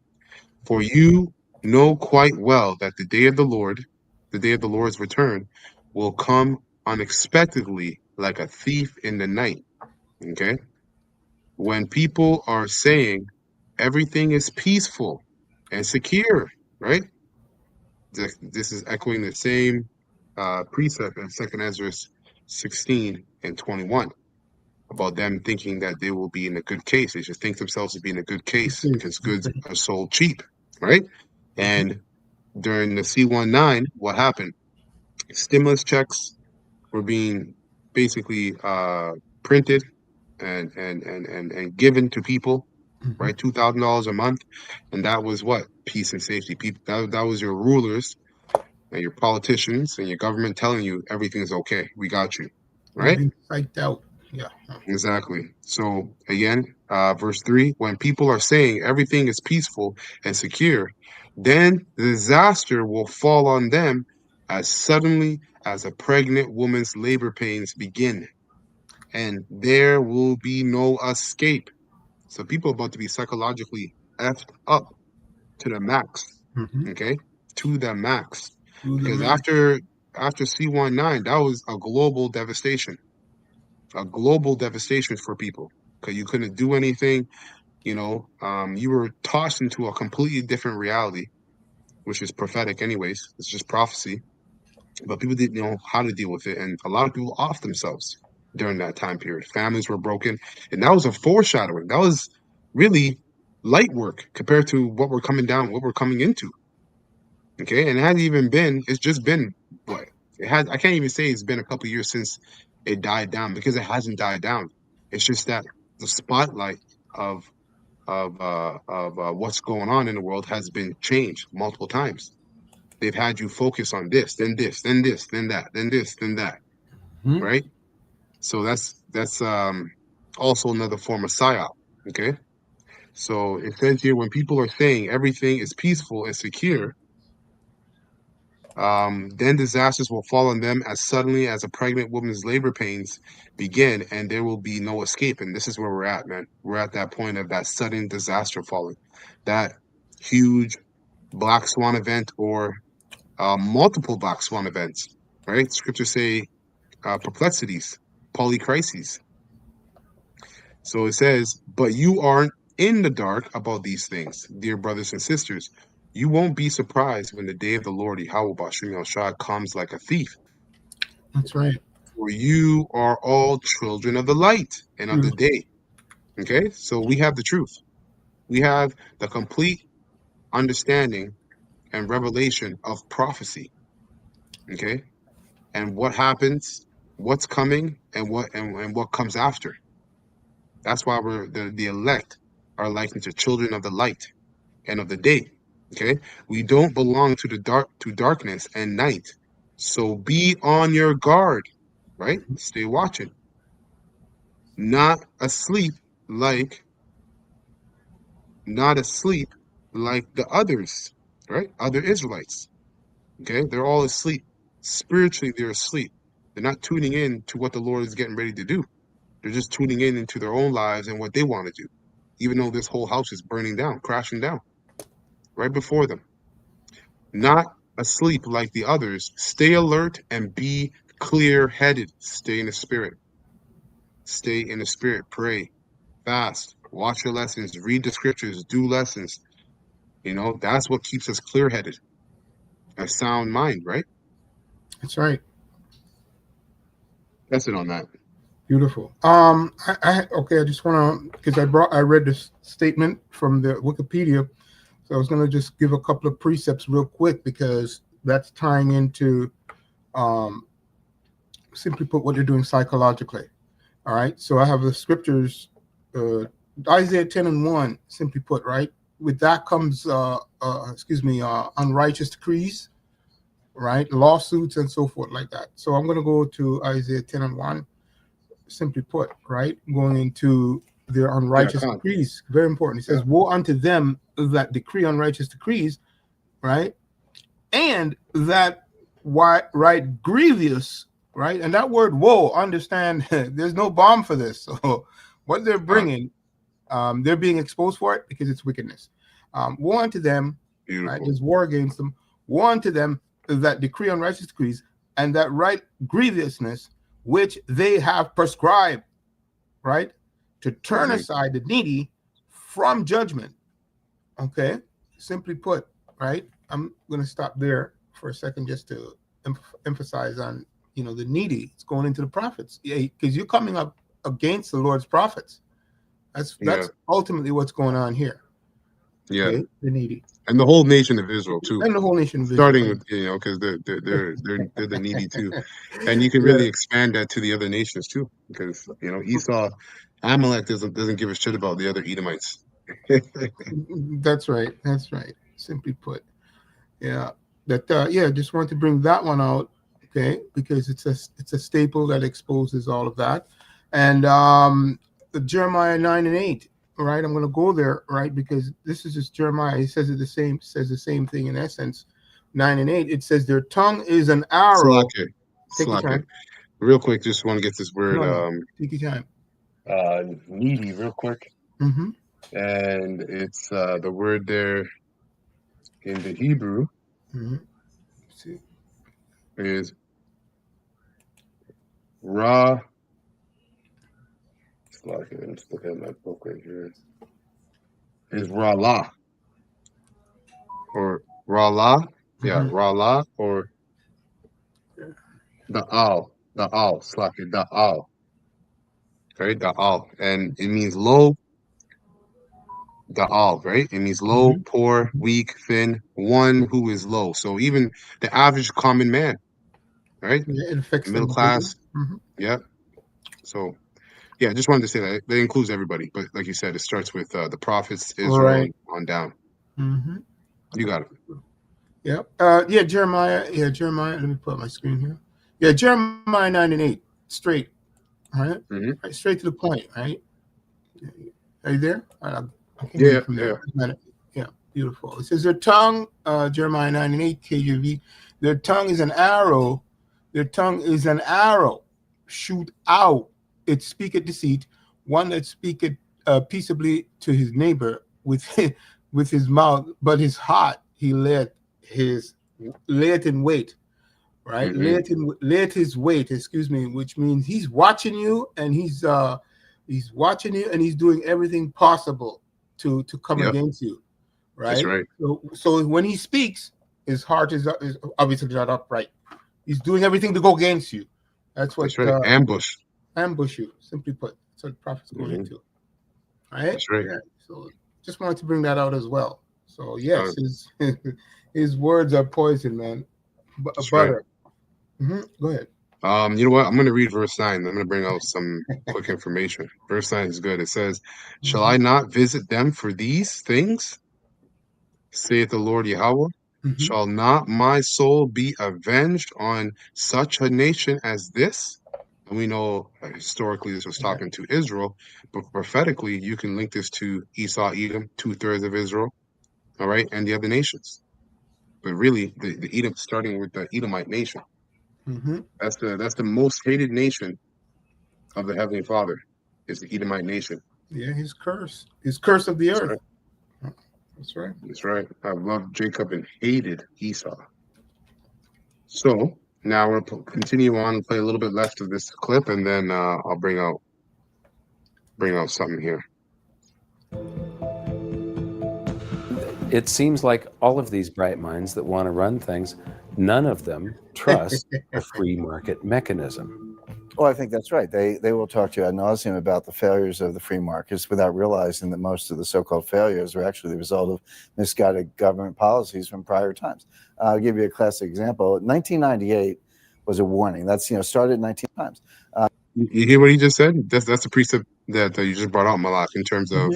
Speaker 1: For you know quite well that the day of the Lord's return, will come unexpectedly like a thief in the night. Okay? When people are saying everything is peaceful and secure, right? This is echoing the same precept in 2 Ezra 16 and 21 about them thinking that they will be in a good case. They should think themselves to be in a good case because goods are sold cheap, right? And during the C-19, what happened? Stimulus checks were being basically printed and given to people, right? $2,000 a month, and that was what? Peace and safety. People, that was your rulers and your politicians and your government telling you everything's okay. We got you, right?
Speaker 2: Being psyched out. Yeah.
Speaker 1: Exactly. So again, verse 3, when people are saying everything is peaceful and secure, then disaster will fall on them as suddenly as a pregnant woman's labor pains begin, and there will be no escape. So people are about to be psychologically effed up to the max.
Speaker 2: Mm-hmm.
Speaker 1: Okay? To the max.
Speaker 2: Do the
Speaker 1: Because
Speaker 2: math.
Speaker 1: after C19, that was a global devastation. A global devastation for people. Because you couldn't do anything, you were tossed into a completely different reality, which is prophetic anyways. It's just prophecy. But people didn't know how to deal with it, and a lot of people off themselves during that time period. Families were broken, and that was a foreshadowing. That was really light work compared to what we're coming into. Okay, and it hasn't even been. It's just been what it has. I can't even say it's been a couple of years since it died down because it hasn't died down. It's just that the spotlight of of what's going on in the world has been changed multiple times. They've had you focus on this, then this, then this, then that, then this, then that,
Speaker 2: Mm-hmm.
Speaker 1: right? So that's also another form of psyop. Okay, so it says here when people are saying everything is peaceful and secure, then disasters will fall on them as suddenly as a pregnant woman's labor pains begin, and there will be no escape. And this is where we're at, man. We're at that point of that sudden disaster falling, that huge black swan event or multiple black swan events, right? Scriptures say perplexities, polycrises. So it says, but you aren't in the dark about these things, dear brothers and sisters. You won't be surprised when the day of the Lord Yahweh Bashim Yahshua comes like a thief.
Speaker 2: That's right.
Speaker 1: For you are all children of the light and of the day. Okay, so we have the truth. We have the complete understanding and revelation of prophecy. Okay, and what happens, what's coming, and what comes after. That's why we're the elect are likened to children of the light and of the day. Okay, we don't belong to darkness and night. So be on your guard, right? Stay watching, not asleep like not asleep like the others, right? Other Israelites. Okay, they're all asleep. Spiritually, they're asleep. They're not tuning in to what the Lord is getting ready to do. They're just tuning in into their own lives and what they want to do, even though this whole house is burning down, crashing down right before them. Not asleep like the others. Stay alert and be clear-headed. Stay in the spirit. Stay in the spirit. Pray, fast, watch your lessons, read the scriptures, do lessons. That's what keeps us clear-headed. A sound mind, right?
Speaker 2: That's right.
Speaker 1: That's it on that.
Speaker 2: Beautiful. Okay. I just want to because I read this statement from the Wikipedia, so I was going to just give a couple of precepts real quick because that's tying into, simply put, what they're doing psychologically. All right. So I have the scriptures, Isaiah 10:1. Simply put, right. With that comes, unrighteous decrees, right, lawsuits and so forth like that. So I'm going to go to Isaiah 10:1. Simply put, right, going into their unrighteous decrees. Very important. He says, woe unto them that decree unrighteous decrees, right, and that right grievous, right, and that word woe, understand, there's no balm for this. So what they're bringing, they're being exposed for it because it's wickedness. Woe unto them, right, there's war against them. Woe unto them that decree unrighteous decrees and that right grievousness which they have prescribed, right, to turn aside the needy from judgment. Okay, simply put, right. I'm going to stop there for a second just to emphasize on, the needy. It's going into the prophets, because you're coming up against the Lord's prophets. That's ultimately what's going on here.
Speaker 1: Yeah,
Speaker 2: okay? The needy.
Speaker 1: And the whole nation of Israel too.
Speaker 2: And the whole nation of Israel.
Speaker 1: Starting with, because they're the needy too, and you can really expand that to the other nations too, because Esau, Amalek doesn't give a shit about the other Edomites.
Speaker 2: That's right. That's right. Simply put, yeah. That just wanted to bring that one out, okay, because it's a staple that exposes all of that. And Jeremiah 9:8. Right, I'm going to go there, right, because this is just Jeremiah. It says the same thing in essence. 9:8. It says their tongue is an arrow.
Speaker 1: Slack it.
Speaker 2: Take your
Speaker 1: Slack it.
Speaker 2: time.
Speaker 1: Real quick, just want to get this word
Speaker 2: No. Take your time.
Speaker 1: needy real quick.
Speaker 2: Mm-hmm.
Speaker 1: And it's the word there in the Hebrew
Speaker 2: Mm-hmm. See.
Speaker 1: is ra. Slack it. Let's look at my book right here. Is rala or rala? Yeah,
Speaker 2: Mm-hmm.
Speaker 1: rala or the al, slack it, the al, right? The al, and it means low. The al, right? It means low,
Speaker 2: Mm-hmm.
Speaker 1: poor, weak, thin, one who is low. So even the average common man, right?
Speaker 2: Yeah, it affects
Speaker 1: Middle
Speaker 2: individual.
Speaker 1: class,
Speaker 2: Mm-hmm.
Speaker 1: yeah. So yeah, just wanted to say that includes everybody, but like you said, it starts with the prophets, Israel,
Speaker 2: Right.
Speaker 1: and on down.
Speaker 2: Mm-hmm.
Speaker 1: You got it.
Speaker 2: Yep. Yeah, Jeremiah. Yeah, Jeremiah. Let me put up my screen here. Yeah, Jeremiah 9:8. Straight. All right.
Speaker 1: Hmm.
Speaker 2: Right. Straight to the point. Right. Are you there? I can
Speaker 1: Yeah,
Speaker 2: read from
Speaker 1: yeah,
Speaker 2: there. Yeah, beautiful. It says their tongue, Jeremiah 9:8 KJV. Their tongue is an arrow. Their tongue is an arrow. Shoot out. It speaketh deceit. One that speaketh peaceably to his neighbor with with his mouth, but his heart he lay it in wait. Right,
Speaker 1: hmm
Speaker 2: lay it his weight. Excuse me, which means he's watching you, and he's watching you, and he's doing everything possible to come
Speaker 1: yep,
Speaker 2: against you.
Speaker 1: that's
Speaker 2: Right.
Speaker 1: right,
Speaker 2: So when he speaks, his heart is obviously not upright. He's doing everything to go against you. That's what
Speaker 1: that's right. Ambush.
Speaker 2: ambush you. Simply put, that's what the prophet's going
Speaker 1: Hmm.
Speaker 2: into. Right.
Speaker 1: That's right.
Speaker 2: Yeah. So just wanted to bring that out as well. So
Speaker 1: Uh,
Speaker 2: yes, his words are poison, man.
Speaker 1: that's right.
Speaker 2: Butter. Go ahead.
Speaker 1: You know what? I'm going to read verse 9. I'm going to bring out some quick information. Verse 9 is good. It says, shall
Speaker 2: Mm-hmm.
Speaker 1: I not visit them for these things, saith the Lord Yahweh?
Speaker 2: Mm-hmm.
Speaker 1: Shall not my soul be avenged on such a nation as this? And we know historically this was
Speaker 2: Yeah.
Speaker 1: talking to Israel, but prophetically, you can link this to Esau, Edom, 2/3 of Israel, all right, and the other nations. But really, the Edom, starting with the Edomite nation,
Speaker 2: Mm-hmm.
Speaker 1: that's the most hated nation of the Heavenly Father, is the Edomite nation.
Speaker 2: Yeah, his curse of the
Speaker 1: That's
Speaker 2: earth.
Speaker 1: right.
Speaker 2: That's right.
Speaker 1: That's right. I loved Jacob and hated Esau. So now we'll continue on and play a little bit left of this clip, and then I'll bring out something here.
Speaker 5: It seems like all of these bright minds that want to run things, none of them trust a free market mechanism.
Speaker 4: Well, I think that's right. They will talk to you ad nauseum about the failures of the free markets without realizing that most of the so-called failures are actually the result of misguided government policies from prior times. I'll give you a classic example. 1998 was a warning. That's started 19 times.
Speaker 1: You hear what he just said? That's the precept that you just brought out, Malak, in terms of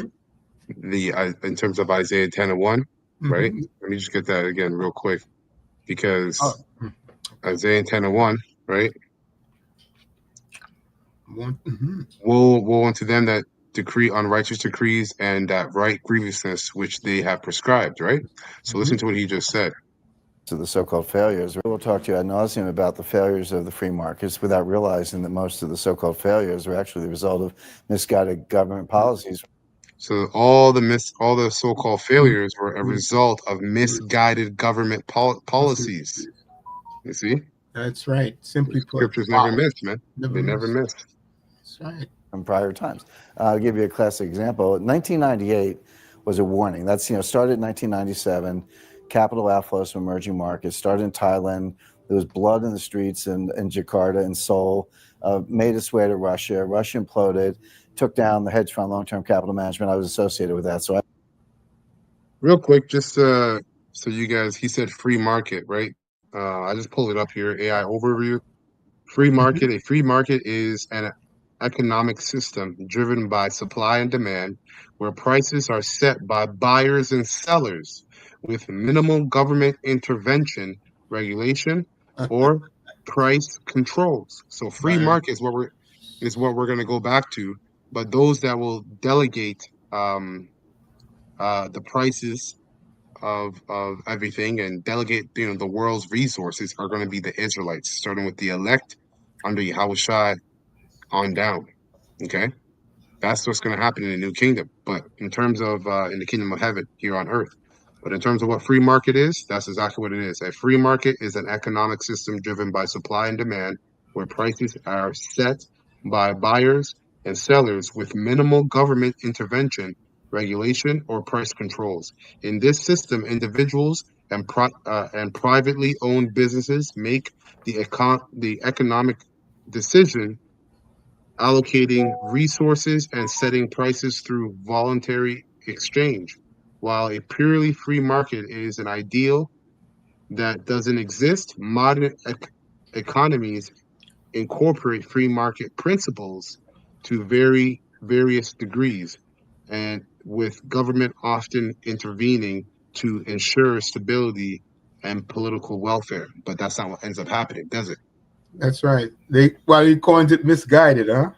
Speaker 1: in terms of Isaiah 10:1, right?
Speaker 2: Mm-hmm.
Speaker 1: Let me just get that again real quick,
Speaker 2: Oh,
Speaker 1: because Isaiah 10:1, right?
Speaker 2: mm-hmm.
Speaker 1: Woe unto them that decree unrighteous decrees and that right grievousness which they have prescribed, right? So listen to what he just said.
Speaker 4: To the so-called failures. We'll talk to you ad nauseum about the failures of the free markets without realizing that most of the so-called failures are actually the result of misguided government policies.
Speaker 1: So all the so-called failures were a result of misguided government policies. You see,
Speaker 2: That's right.
Speaker 1: the
Speaker 2: Simply put.
Speaker 1: scriptures never
Speaker 2: Wow.
Speaker 1: miss, man.
Speaker 2: Never
Speaker 1: They never
Speaker 2: miss.
Speaker 1: miss.
Speaker 2: That's right.
Speaker 4: From prior times. I'll give you a classic example. 1998 was a warning. That's started in 1997. Capital outflows from emerging markets started in Thailand. There was blood in the streets in Jakarta and Seoul. Made its way to Russia. Russia imploded, took down the hedge fund long-term capital management. I was associated with that, so
Speaker 1: Real quick, just so you guys, he said free market, right? I just pulled it up here, AI overview. Free
Speaker 2: Mm-hmm.
Speaker 1: market. A free market is an economic system driven by supply and demand, where prices are set by buyers and sellers with minimal government intervention, regulation, or price controls. So free
Speaker 2: Right.
Speaker 1: market is what we're is what we're going to go back to. But those that will delegate the prices of everything and delegate, the world's resources are going to be the Israelites, starting with the elect under Yahushua on down. Okay, that's what's going to happen in the new kingdom. But in terms of in the kingdom of heaven here on earth, but in terms of what free market is, that's exactly what it is. A free market is an economic system driven by supply and demand, where prices are set by buyers and sellers with minimal government intervention, regulation, or price controls. In this system, individuals and privately owned businesses make the economic decision, allocating resources and setting prices through voluntary exchange. While a purely free market is an ideal that doesn't exist, modern economies incorporate free market principles to various degrees, and with government often intervening to ensure stability and political welfare. But that's not what ends up happening, does it?
Speaker 2: That's right. He coins it misguided, huh?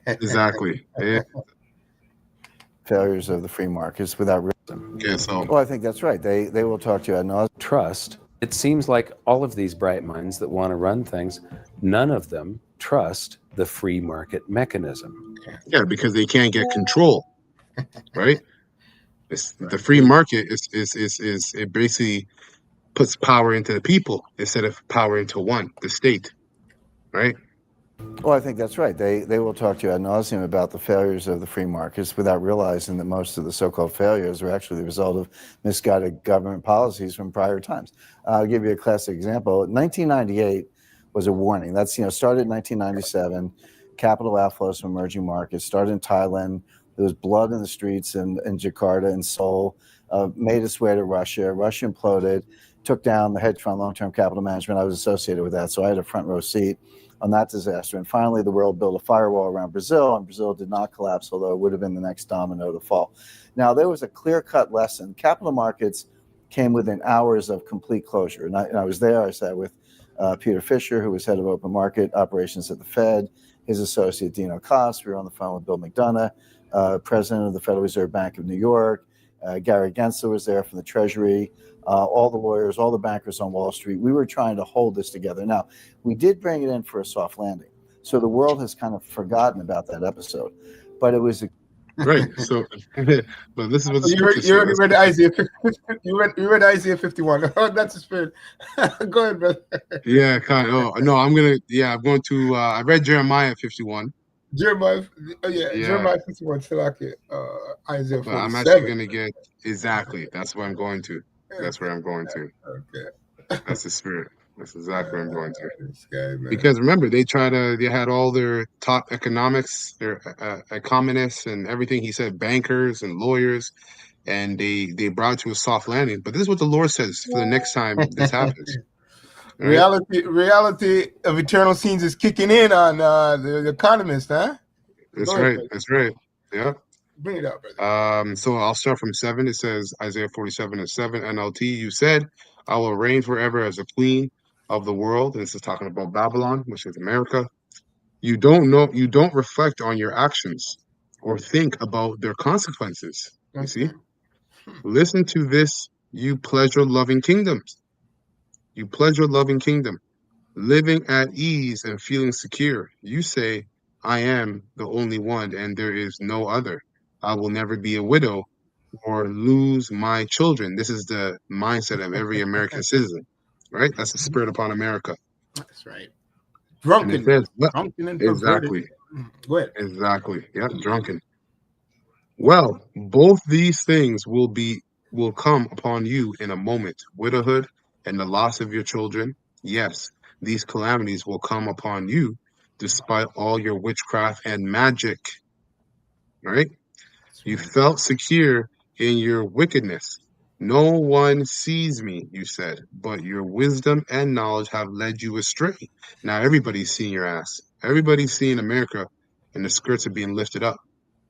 Speaker 1: Exactly. Yeah.
Speaker 4: Failures of the free markets without reason.
Speaker 1: Yeah, so
Speaker 4: Well, I think that's right. They will talk to you ad nauseam.
Speaker 5: Trust. It seems like all of these bright minds that want to run things, none of them trust the free market mechanism.
Speaker 1: yeah, because they can't get control, right? The free market is it basically puts power into the people instead of power into the state, right?
Speaker 4: Well, I think that's right. They will talk to you ad nauseum about the failures of the free markets without realizing that most of the so-called failures are actually the result of misguided government policies from prior times. I'll give you a classic example. 1998 was a warning. That's, started in 1997. Capital outflows from emerging markets started in Thailand. There was blood in the streets in Jakarta and Seoul. Made its way to Russia. Russia imploded, took down the hedge fund long-term capital management. I was associated with that, so I had a front row seat on that disaster. And finally, the world built a firewall around Brazil, and Brazil did not collapse, although it would have been the next domino to fall. Now, there was a clear-cut lesson. Capital markets came within hours of complete closure. And I was there. I sat with Peter Fisher, who was head of open market operations at the Fed, his associate Dino Koss. We were on the phone with Bill McDonough, president of the Federal Reserve Bank of New York. Gary Gensler was there from the Treasury. All the lawyers, all the bankers on Wall Street. We were trying to hold this together. Now, we did bring it in for a soft landing. So the world has kind of forgotten about that episode. But it was
Speaker 1: right. So, but this is what the
Speaker 2: you
Speaker 1: scripture
Speaker 2: read Isaiah. You read Isaiah 51. Oh, that's the spirit. Go ahead, brother.
Speaker 1: Yeah, kind of. Oh no, I'm going to. I read Jeremiah 51.
Speaker 2: Jeremiah.
Speaker 1: Yeah,
Speaker 2: Jeremiah 51. Isaiah 47.
Speaker 1: but I'm actually going to get exactly. That's where I'm going to. That's where I'm going to.
Speaker 2: Okay.
Speaker 1: That's the spirit. That's exactly where I'm going to.
Speaker 2: This guy, man.
Speaker 1: Because remember, they had all their top economics, their economists and everything. He said bankers and lawyers, and they brought to a soft landing. But this is what the Lord says for the next time this happens. Right?
Speaker 2: Reality of eternal scenes is kicking in on the economist, huh?
Speaker 1: That's right. That's right. Yeah.
Speaker 2: Bring it out, brother.
Speaker 1: So I'll start from 7. It says Isaiah 47:7 NLT. You said, I will reign forever as a queen of the world. And this is talking about Babylon, which is America. You don't reflect on your actions or think about their consequences. You see? Listen to this, you pleasure-loving kingdoms. You pleasure-loving kingdom, living at ease and feeling secure. You say, I am the only one and there is no other. I will never be a widow or lose my children. This is the mindset of every American citizen, right? That's the spirit upon America.
Speaker 2: That's right. Drunken.
Speaker 1: Says,
Speaker 2: drunken and perverted.
Speaker 1: Exactly.
Speaker 2: Go ahead.
Speaker 1: Exactly. Yeah, drunken. Well, both these things will come upon you in a moment. Widowhood and the loss of your children. Yes, these calamities will come upon you despite all your witchcraft and magic. Right? You felt secure in your wickedness. No one sees me, you said, but your wisdom and knowledge have led you astray. Now everybody's seeing your ass. Everybody's seeing America, and the skirts are being lifted up.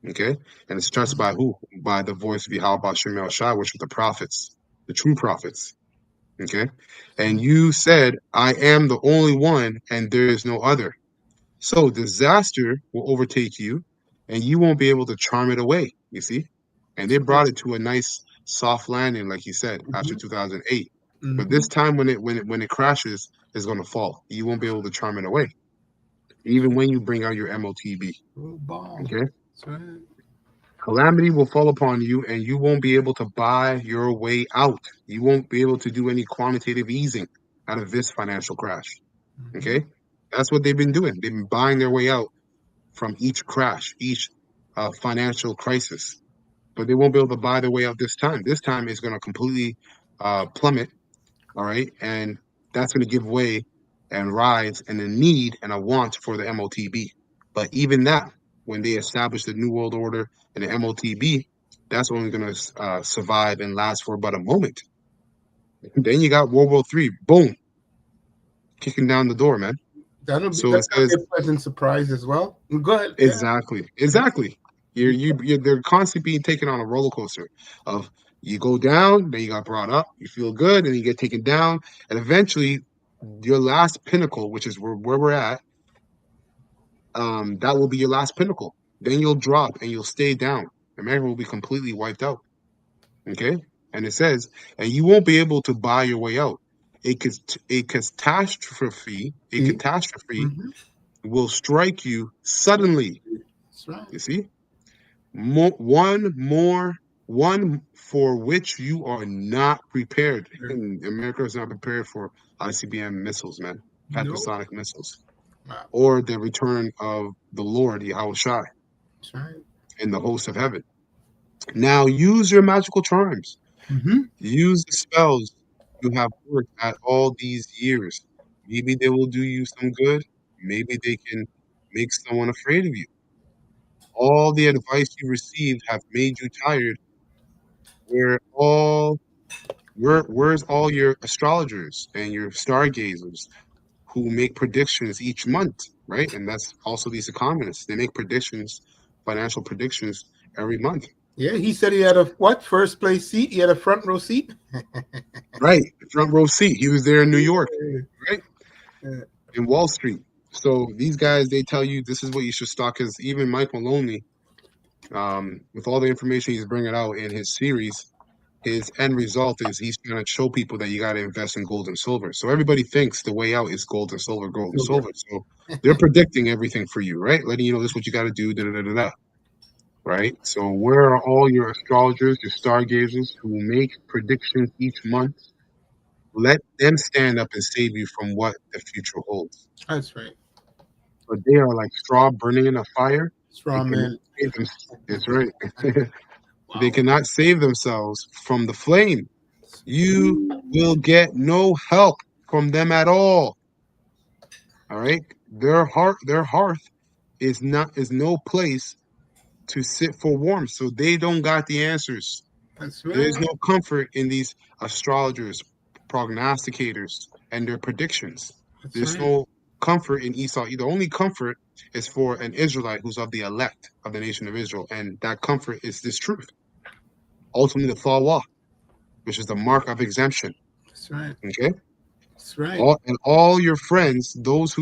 Speaker 1: Okay? And it starts by who? By the voice of Yahweh Shem El Shai, which are the prophets, the true prophets. Okay? And you said, I am the only one, and there is no other. So disaster will overtake you, and you won't be able to charm it away. You see, and they brought it to a nice soft landing, like you said, after 2008. But this time, when it crashes, it's going to fall. You won't be able to charm it away, even when you bring out your MOTB. Okay.
Speaker 2: That's right.
Speaker 1: Calamity will fall upon you, and you won't be able to buy your way out. You won't be able to do any quantitative easing out of this financial crash. Okay. That's what they've been doing. They've been buying their way out from each crash, each financial crisis. But they won't be able to buy their way out this time. This time it's going to completely plummet. All right. And that's going to give way and rise and a need and a want for the MOTB. But even that, when they establish the New World Order and the MOTB, that's only going to survive and last for about a moment. Then you got World War III, boom, kicking down the door, man. So it
Speaker 2: That's gonna
Speaker 1: says,
Speaker 2: be a pleasant surprise as well. Go ahead.
Speaker 1: exactly. You're they're constantly being taken on a roller coaster of you go down, then you got brought up, you feel good, and you get taken down, and eventually your last pinnacle, which is where we're at, that will be your last pinnacle. Then you'll drop and you'll stay down. America will be completely wiped out. Okay, and it says, and you won't be able to buy your way out. A catastrophe,
Speaker 2: Mhm.
Speaker 1: will strike you suddenly.
Speaker 2: That's right.
Speaker 1: You see, one for which you are not prepared. And America is not prepared for ICBM missiles, man,
Speaker 2: No.
Speaker 1: hypersonic missiles,
Speaker 2: Wow.
Speaker 1: or the return of the Lord Yahushua
Speaker 2: That's right.
Speaker 1: in the host of heaven. Now use your magical charms.
Speaker 2: Mm-hmm.
Speaker 1: Use the spells you have worked at all these years. Maybe they will do you some good. Maybe they can make someone afraid of you. All the advice you received have made you tired. Where's all your astrologers and your stargazers who make predictions each month, right? And that's also these economists. They make predictions, financial predictions every month.
Speaker 2: Yeah, he said he had a first place seat. He had a front row seat.
Speaker 1: Right. Front row seat. He was there in New York, right?
Speaker 2: Yeah.
Speaker 1: In Wall Street. So these guys, they tell you this is what you should stock. Because even Mike Maloney, with all the information he's bringing out in his series, his end result is he's going to show people that you got to invest in gold and silver. So everybody thinks the way out is gold and silver, gold and silver. So they're predicting everything for you, right? Letting you know this is what you got to do, da da da da da. Right? So where are all your astrologers, your stargazers who make predictions each month? Let them stand up and save you from what the future holds.
Speaker 2: That's right.
Speaker 1: But they are like straw burning in a fire. They
Speaker 2: Straw
Speaker 1: cannot
Speaker 2: man.
Speaker 1: save them. That's right.
Speaker 2: Wow.
Speaker 1: They cannot save themselves from the flame. You will get no help from them at all. All right. Their hearth is no place to sit for warmth. So they don't got the answers.
Speaker 2: That's
Speaker 1: There's
Speaker 2: right.
Speaker 1: no comfort in these astrologers, prognosticators, and their predictions.
Speaker 2: That's
Speaker 1: There's
Speaker 2: right.
Speaker 1: no comfort in Esau. The only comfort is for an Israelite who's of the elect of the nation of Israel. And that comfort is this truth. Ultimately, the Thawa, which is the mark of exemption.
Speaker 2: That's right.
Speaker 1: Okay?
Speaker 2: That's right.
Speaker 1: All your friends, those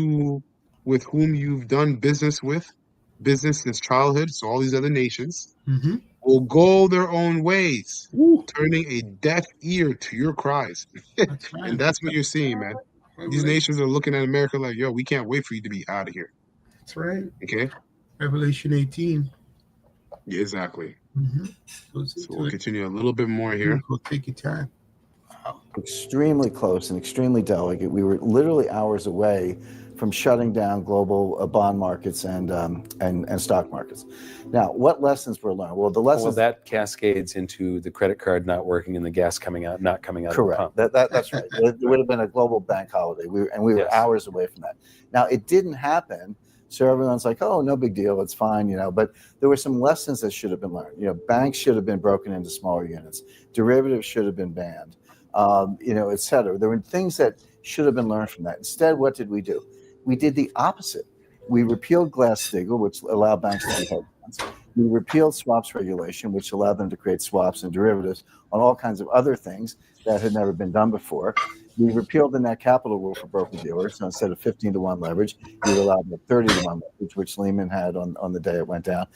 Speaker 1: with whom you've done business since childhood, so all these other nations,
Speaker 2: Mm-hmm.
Speaker 1: will go their own ways,
Speaker 2: Ooh,
Speaker 1: turning a deaf ear to your cries.
Speaker 2: that's right.
Speaker 1: And that's what you're seeing, man. These nations are looking at America like, yo, we can't wait for you to be out of here.
Speaker 2: That's right.
Speaker 1: Okay?
Speaker 2: Revelation 18.
Speaker 1: Yeah, exactly.
Speaker 2: Mm-hmm.
Speaker 1: So we'll continue a little bit more here.
Speaker 2: Go take your time.
Speaker 4: Extremely close and extremely delicate. We were literally hours away from shutting down global bond markets and stock markets. Now, what lessons were learned? Well, the lessons
Speaker 5: that cascades into the credit card not working and the gas not coming out.
Speaker 4: correct.
Speaker 5: Of the pump.
Speaker 4: That's right. It would have been a global bank holiday. We were
Speaker 5: Yes.
Speaker 4: hours away from that. Now, it didn't happen. So everyone's like, oh, no big deal. It's fine, but there were some lessons that should have been learned. Banks should have been broken into smaller units. Derivatives should have been banned, et cetera. There were things that should have been learned from that. Instead, what did we do? We did the opposite. We repealed Glass-Steagall, which allowed banks to be hedge funds. We repealed swaps regulation, which allowed them to create swaps and derivatives on all kinds of other things that had never been done before. We repealed the net capital rule for broker-dealers. So instead of 15-to-1 leverage, we allowed 30-to-1 leverage, which Lehman had on the day it went down.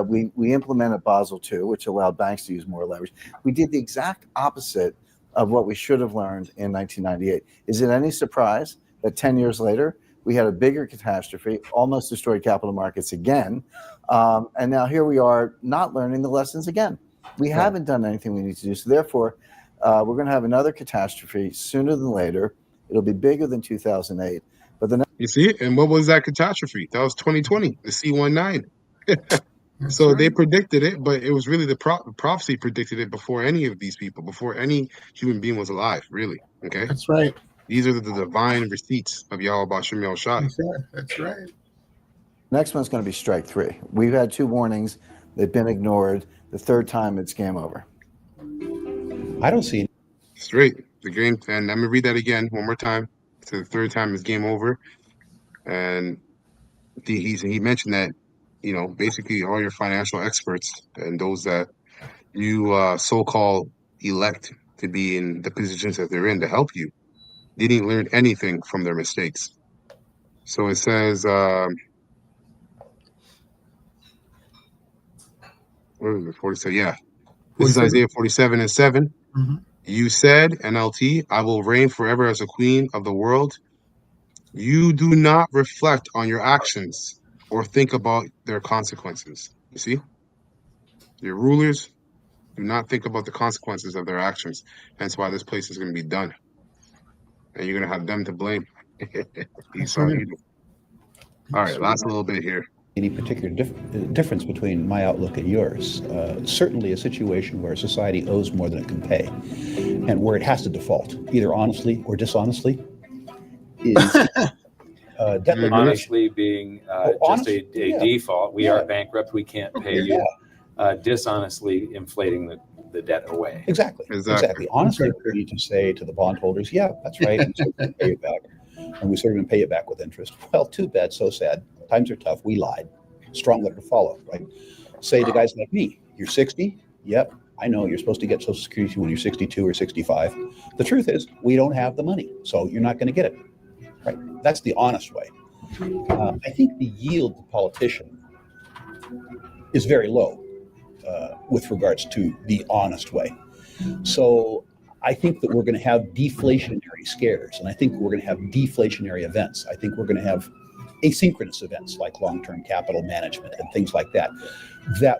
Speaker 4: We implemented Basel II, which allowed banks to use more leverage. We did the exact opposite of what we should have learned in 1998. Is it any surprise that 10 years later, we had a bigger catastrophe, almost destroyed capital markets again, and now here we are not learning the lessons again. We haven't done anything we need to do. So therefore, we're going to have another catastrophe sooner than later. It'll be bigger than 2008. But
Speaker 1: you see, and what was that catastrophe? That was 2020, the C-19. So they predicted it, but it was really the prophecy predicted it before any of these people, before any human being was alive, really. Okay,
Speaker 2: That's right.
Speaker 1: These are the divine receipts of Yahweh Bashem Yahweh Shai.
Speaker 2: That's right.
Speaker 4: Next one's going to be strike 3. We've had 2 warnings. They've been ignored. The third time, it's game over.
Speaker 6: I don't see.
Speaker 1: Straight. The game, and let me read that again one more time. So the third time is game over. And he mentioned that, basically all your financial experts and those that you so-called elect to be in the positions that they're in to help you didn't learn anything from their mistakes. So it says, where is it? 47. Yeah. This is Isaiah 47:7.
Speaker 2: Mm-hmm.
Speaker 1: You said, NLT, I will reign forever as a queen of the world. You do not reflect on your actions or think about their consequences. You see? Your rulers do not think about the consequences of their actions. Hence why this place is going to be done. And you're going to have them to blame. Esau and Edom. All right, last little bit here.
Speaker 6: Any particular difference between my outlook and yours. Certainly a situation where society owes more than it can pay and where it has to default, either honestly or dishonestly, is debt
Speaker 5: Honestly being just a
Speaker 6: yeah.
Speaker 5: default. We are bankrupt. We can't pay you. Dishonestly inflating the debt away.
Speaker 6: Exactly. Honestly, we need to say to the bondholders, yeah, that's right. And so we pay it back. And we sort of pay it back with interest. Well, too bad, so sad. Times are tough. We lied. Strong letter to follow, right? Say to guys like me, you're 60? Yep, I know you're supposed to get Social Security when you're 62 or 65. The truth is, we don't have the money, so you're not going to get it, right? That's the honest way. I think the yield to politician is very low with regards to the honest way. So I think that we're going to have deflationary scares, and I think we're going to have deflationary events. I think we're going to have asynchronous events like long-term capital management and things like that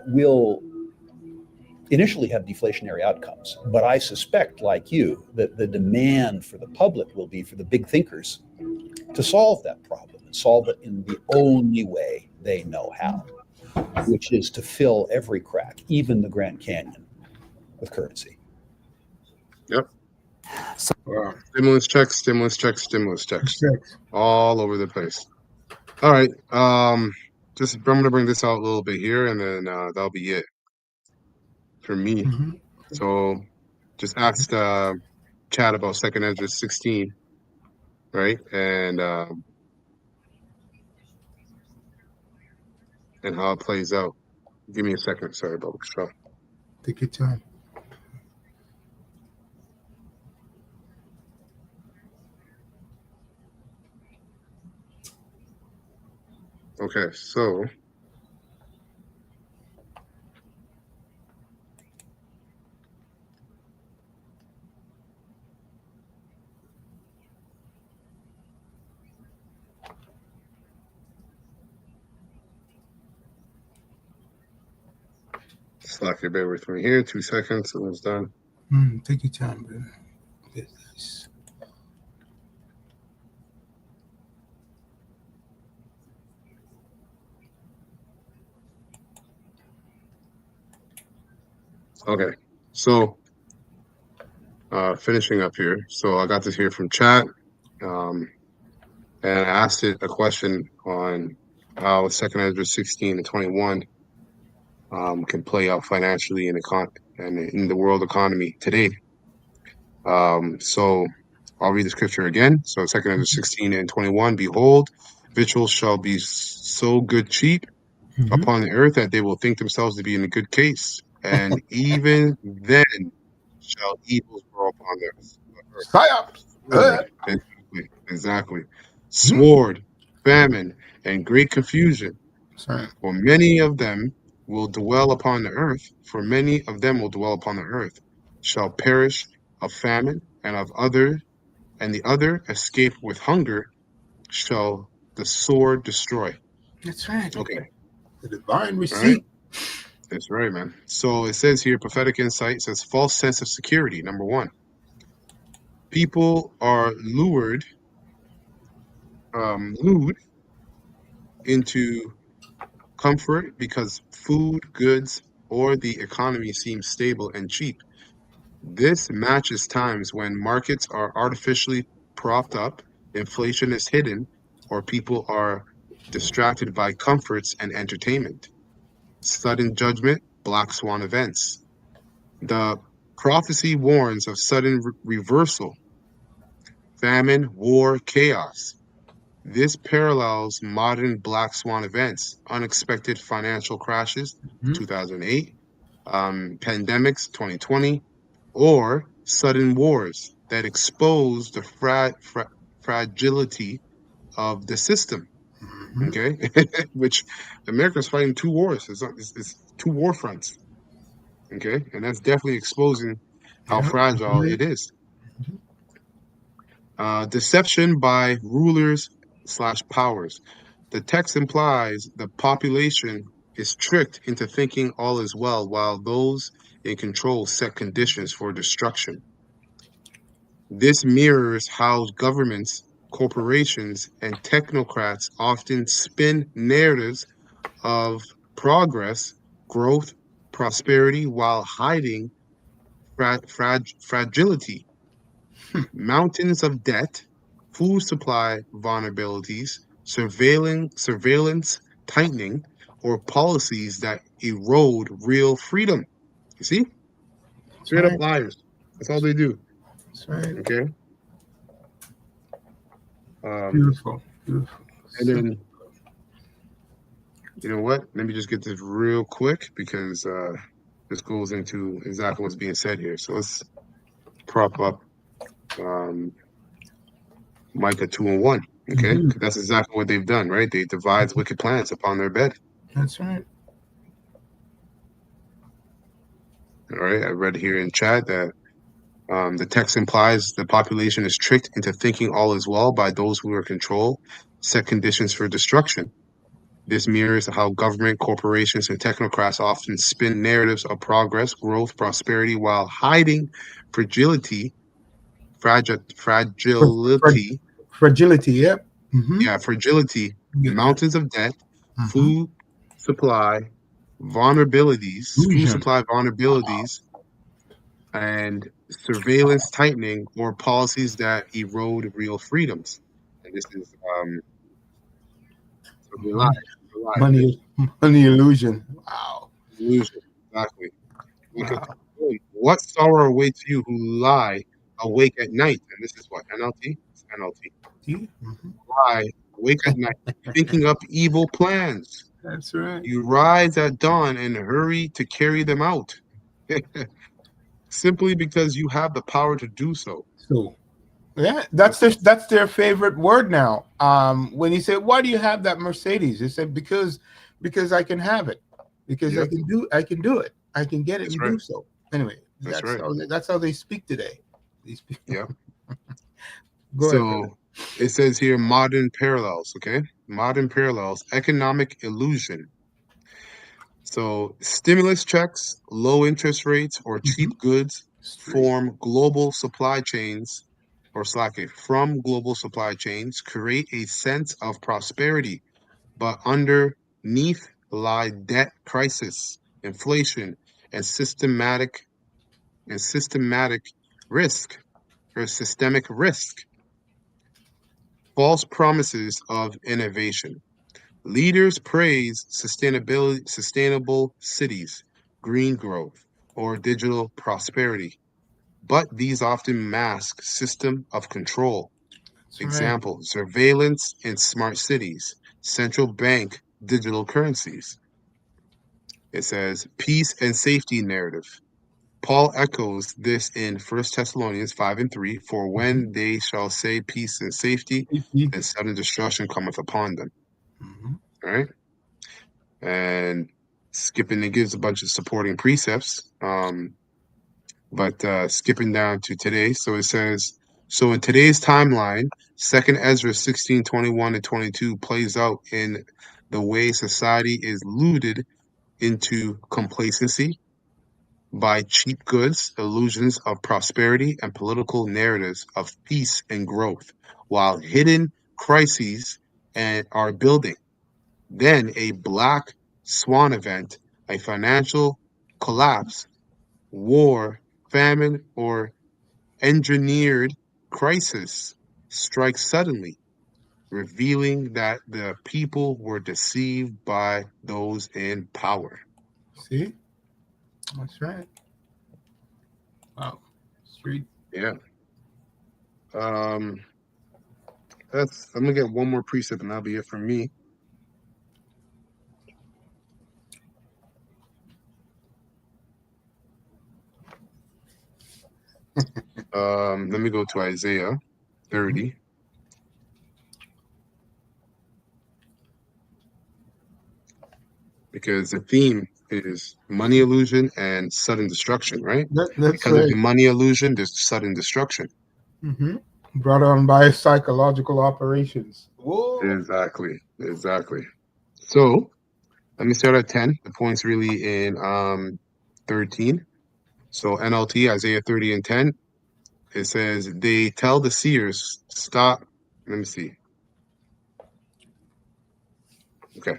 Speaker 6: will initially have deflationary outcomes. But I suspect, like you, that the demand for the public will be for the big thinkers to solve that problem and solve it in the only way they know how, which is to fill every crack, even the Grand Canyon, with currency.
Speaker 1: Yep. Stimulus checks, all over the place. All right. I'm going to bring this out a little bit here, and then that'll be it for me.
Speaker 2: Mm-hmm.
Speaker 1: So just asked Chad about 2nd Ezra 16, right? And how it plays out. Give me a second. Sorry about the show.
Speaker 2: Take your time.
Speaker 1: Okay, so slack your bear with me here. 2 seconds. Almost done.
Speaker 2: Take your time, brother. Yes.
Speaker 1: Okay, so finishing up here. So I got this here from chat, and I asked it a question on how 2nd Ezra 16 and 21 can play out financially and in the world economy today. So I'll read the scripture again. So 2nd Ezra 16 and 21, behold, Victuals shall be so good cheap
Speaker 2: Mhm.
Speaker 1: upon the earth that they will think themselves to be in a good case. And even then shall evils grow upon the earth.
Speaker 2: Psyops.
Speaker 1: Sword, exactly.
Speaker 2: Mhm.
Speaker 1: Sword, famine, and great confusion.
Speaker 2: That's right.
Speaker 1: For many of them will dwell upon the earth, for many of them will dwell upon the earth, shall perish of famine, and the other escape with hunger, shall the sword destroy.
Speaker 2: That's right.
Speaker 1: Okay,
Speaker 2: The divine
Speaker 1: all right.
Speaker 2: receipt.
Speaker 1: That's right, man. So it says here, prophetic insight says false sense of security. Number one, people are lured into comfort because food, goods, or the economy seems stable and cheap. This matches times when markets are artificially propped up, inflation is hidden, or people are distracted by comforts and entertainment. Sudden judgment, black swan events. The prophecy warns of sudden reversal, famine, war, chaos. This parallels modern black swan events, unexpected financial crashes,
Speaker 2: Mhm.
Speaker 1: 2008, pandemics, 2020, or sudden wars that expose the fragility of the system.
Speaker 2: Mhm.
Speaker 1: Okay, which America's fighting two wars. It's two war fronts. Okay, and that's definitely exposing how
Speaker 2: Yeah.
Speaker 1: fragile
Speaker 2: Mhm.
Speaker 1: it is. Deception by rulers slash powers. The text implies the population is tricked into thinking all is well, while those in control set conditions for destruction. This mirrors how governments, corporations, and technocrats often spin narratives of progress, growth, prosperity, while hiding fragility. Mountains of debt, food supply vulnerabilities, surveillance tightening, or policies that erode real freedom. You see?
Speaker 2: That's
Speaker 1: Straight up
Speaker 2: right.
Speaker 1: liars. That's all they do.
Speaker 2: That's right.
Speaker 1: Okay. Um,
Speaker 2: Beautiful. Beautiful.
Speaker 1: and
Speaker 2: So,
Speaker 1: then you know what? Let me just get this real quick because this goes into exactly what's being said here. So let's prop up um, Micah 2:1. Okay,
Speaker 2: mhm.
Speaker 1: 'cause that's exactly what they've done, right? They devise wicked plans upon their bed.
Speaker 2: That's right.
Speaker 1: All right, I read here in chat that the text implies the population is tricked into thinking all is well by those who are control, set conditions for destruction. This mirrors how government, corporations, and technocrats often spin narratives of progress, growth, prosperity, while hiding fragility,
Speaker 2: Fra- fra-
Speaker 1: fragility,
Speaker 2: fragility. Yep. Mm-hmm.
Speaker 1: yeah, fragility,
Speaker 2: You get that.
Speaker 1: mountains of debt,
Speaker 2: Mm-hmm.
Speaker 1: food supply, vulnerabilities, food
Speaker 2: Illusion.
Speaker 1: supply vulnerabilities, and surveillance tightening or policies that erode real freedoms. And this is so they lie,
Speaker 2: Money.
Speaker 1: they lie, right?
Speaker 2: Money. Money illusion. Wow.
Speaker 1: Illusion, exactly. Because
Speaker 2: Wow.
Speaker 1: what sorrow awaits you who lie awake at night? And this is what NLT. It's NLT.
Speaker 2: See? Mhm.
Speaker 1: Lie awake at night, thinking up evil plans.
Speaker 2: That's right.
Speaker 1: You rise at dawn and hurry to carry them out, simply because you have the power to do so.
Speaker 2: So yeah, that's their favorite word now. When you say, "Why do you have that Mercedes?" They said, "Because I can have it, because
Speaker 1: Yep,
Speaker 2: I can do it, I can get it
Speaker 1: that's
Speaker 2: and
Speaker 1: right.
Speaker 2: do so." Anyway,
Speaker 1: That's right.
Speaker 2: that's how they speak today. These people.
Speaker 1: Yep.
Speaker 2: Go ahead, brother.
Speaker 1: So it says here modern parallels, okay? Modern parallels, economic illusion. So stimulus checks, low interest rates, or
Speaker 2: Mhm.
Speaker 1: cheap goods
Speaker 2: Straight.
Speaker 1: form global supply chains, or slack it, from global supply chains create a sense of prosperity, but underneath lie debt crisis, inflation, and systematic risk or systemic risk. False promises of innovation. Leaders praise sustainable cities, green growth, or digital prosperity, but these often mask system of control.
Speaker 2: That's right.
Speaker 1: Example, surveillance in smart cities, central bank digital currencies. It says peace and safety narrative. Paul echoes this in 1 Thessalonians 5:3. For when they shall say peace and safety, then sudden destruction cometh upon them.
Speaker 2: Mhm.
Speaker 1: All right. And skipping, it gives a bunch of supporting precepts. But skipping down to today, so it says, so in today's timeline, 2nd Ezra 16:21 and 22 plays out in the way society is looted into complacency by cheap goods, illusions of prosperity, and political narratives of peace and growth, while hidden crises are building. Then a black swan event, a financial collapse, war, famine, or engineered crisis strikes suddenly, revealing that the people were deceived by those in power.
Speaker 2: See? That's right. Wow. Street.
Speaker 1: Yeah. I'm gonna get one more precept and that'll be it for me. Let me go to Isaiah 30. Because the theme is money illusion and sudden destruction, right?
Speaker 2: That's
Speaker 1: Because of
Speaker 2: right.
Speaker 1: the money illusion, there's sudden destruction.
Speaker 2: Mm-hmm. Brought on by psychological operations. Whoa.
Speaker 1: Exactly. So let me start at 10. The point's really in 13. So NLT, Isaiah 30 and 10. It says, they tell the seers, stop. Let me see. Okay.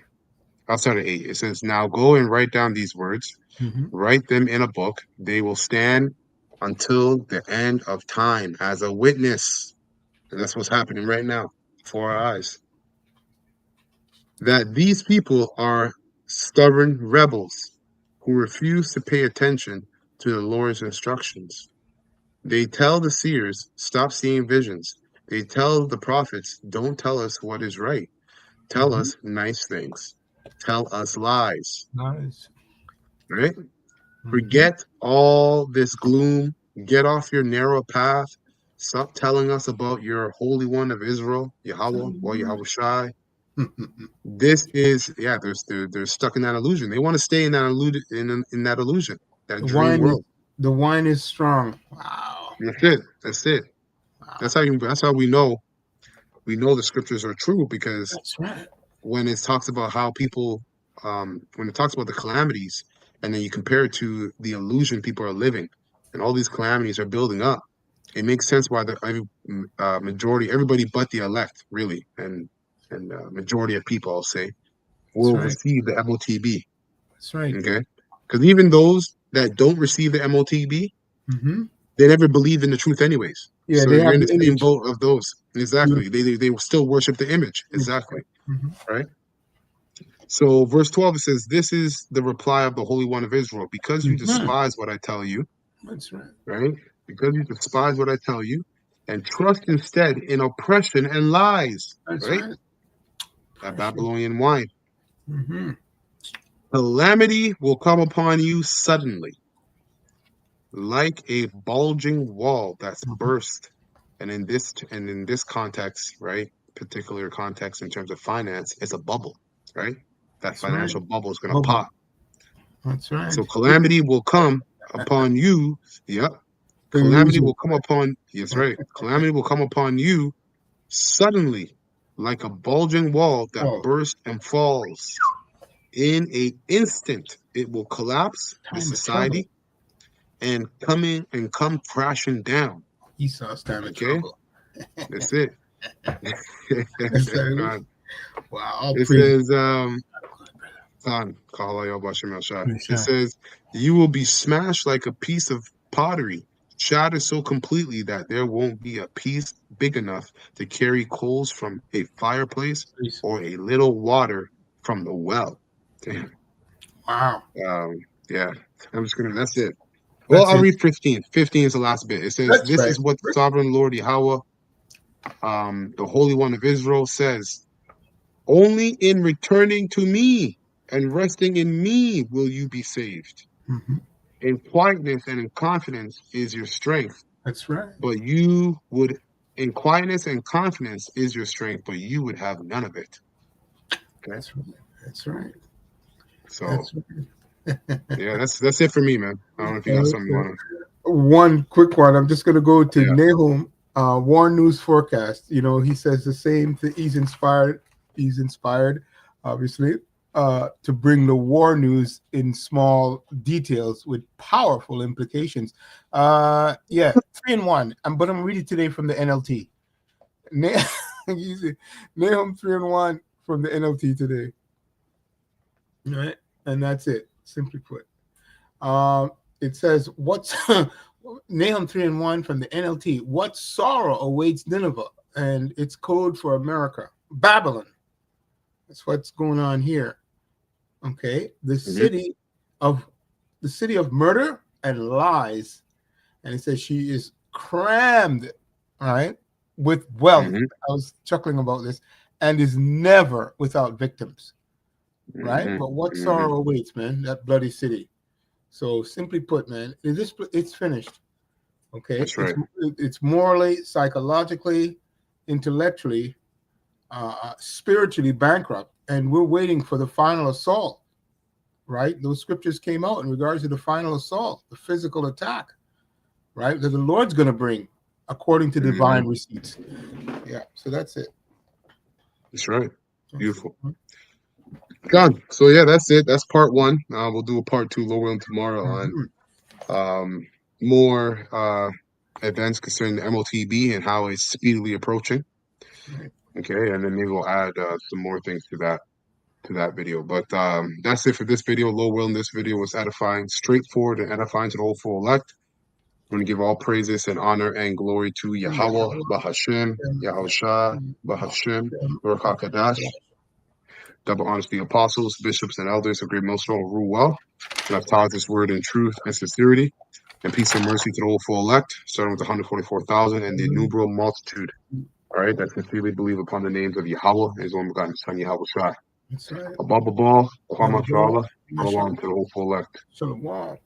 Speaker 1: I'll start at 8. It says, now go and write down these words.
Speaker 2: Mm-hmm.
Speaker 1: Write them in a book. They will stand until the end of time as a witness. And that's what's happening right now before our eyes. That these people are stubborn rebels who refuse to pay attention to the Lord's instructions. They tell the seers, stop seeing visions. They tell the prophets, don't tell us what is right. Tell us nice things. Tell us lies.
Speaker 2: Nice.
Speaker 1: Right?
Speaker 2: Mm-hmm.
Speaker 1: Forget all this gloom. Get off your narrow path. Stop telling us about your Holy One of Israel, Yahweh or Yahweh Shai. This is, yeah, they're stuck in that illusion. They want to stay in that in that illusion, that dream world.
Speaker 2: The wine is strong. Wow.
Speaker 1: That's it.
Speaker 2: Wow.
Speaker 1: That's how we know the scriptures are true, because
Speaker 2: That's right.
Speaker 1: when it talks about how people, when it talks about the calamities, and then you compare it to the illusion people are living, and all these calamities are building up, it makes sense why the majority, everybody but the elect, really, and majority of people, I'll say, will
Speaker 2: right.
Speaker 1: receive the MOTB.
Speaker 2: That's right.
Speaker 1: Okay, because even those that don't receive the MOTB,
Speaker 2: Mm-hmm.
Speaker 1: they never believe in the truth, anyways.
Speaker 2: Yeah,
Speaker 1: So
Speaker 2: they
Speaker 1: you're
Speaker 2: have
Speaker 1: in
Speaker 2: the
Speaker 1: the same
Speaker 2: image.
Speaker 1: boat of those. Exactly. They still worship the image.
Speaker 2: Image.
Speaker 1: Exactly.
Speaker 2: Mm-hmm.
Speaker 1: Right. So verse 12, it says, this is the reply of the Holy One of Israel. Because you despise what I tell you,
Speaker 2: That's right.
Speaker 1: right? Because you despise what I tell you, and trust instead in oppression and lies,
Speaker 2: That's
Speaker 1: right?
Speaker 2: right.
Speaker 1: That Babylonian wine.
Speaker 2: Mm-hmm.
Speaker 1: Calamity will come upon you suddenly, like a bulging wall that's burst. And in this context, right? Particular context in terms of finance, it's a bubble, right? That
Speaker 2: That's right.
Speaker 1: financial bubble is going to
Speaker 2: Bubble.
Speaker 1: pop.
Speaker 2: That's right.
Speaker 1: So calamity will come upon you. Yep. Calamity will come upon, yes, right. Calamity will come upon you suddenly, like a bulging wall that bursts and falls. In an instant, it will collapse the society and come crashing down.
Speaker 2: Esau's time of
Speaker 1: Okay,
Speaker 2: trouble.
Speaker 1: that's it.
Speaker 2: Exactly. Wow.
Speaker 1: It says, it says, you will be smashed like a piece of pottery, shattered so completely that there won't be a piece big enough to carry coals from a fireplace or a little water from the well. Damn.
Speaker 2: Wow.
Speaker 1: Yeah, that's it. Well, I'll read 15. 15 is the last bit. It says, this is what the sovereign Lord Yahweh the Holy One of Israel says, only in returning to me and resting in me will you be saved.
Speaker 2: Mm-hmm.
Speaker 1: In quietness and in confidence is your strength,
Speaker 2: That's right.
Speaker 1: but you would, in quietness and confidence is your strength, but you would have none of it. Okay.
Speaker 2: That's right. That's right.
Speaker 1: So,
Speaker 2: That's right.
Speaker 1: yeah, that's it for me, man. I don't know if you got something you want to.
Speaker 2: One quick one. I'm just going to go to
Speaker 1: Yeah.
Speaker 2: Nahum, War News Forecast. You know, he says the same thing. He's inspired, obviously, to bring the war news in small details with powerful implications. Yeah, 3-1. But I'm reading today from the NLT. Nahum 3-1 from the NLT today. All right, and that's it. Simply put. It says, "What's Nahum 3-1 from the NLT? What sorrow awaits Nineveh?" And it's code for America, Babylon. That's what's going on here. Okay, the city of murder and lies, and it says she is crammed, all right, with wealth. I was chuckling about this, and is never without victims, right? But what sorrow awaits, man? That bloody city. So simply put, man, it's finished. Okay,
Speaker 1: That's right.
Speaker 2: It's morally, psychologically, intellectually, spiritually bankrupt, and we're waiting for the final assault. Right? Those scriptures came out in regards to the final assault, the physical attack, right? That the Lord's going to bring according to divine receipts. Yeah. So that's it.
Speaker 1: That's right. Beautiful. Done. So yeah, that's it. That's part one. We'll do a part two, Lord willing, tomorrow on more events concerning the MOTB and how it's speedily approaching. Okay, and then maybe we'll add some more things to that video. But that's it for this video. Lord willing, this video was edifying, straightforward, and edifying to the whole full elect. I'm going to give all praises and honor and glory to Yahweh, Bahashem, Yahushua, Bahashem, Baruch HaKadosh. Double honors to the apostles, bishops, and elders of great Millstone who rule well, and have taught this word in truth and sincerity, and peace and mercy to the whole full elect, starting with the 144,000 and the innumerable multitude, all right, that sincerely believe upon the names of Yahweh and his own begotten Son, Yahweh Shai. Above all, Kwama Shala, Shalom to the whole full elect.
Speaker 2: Shalom. Wow.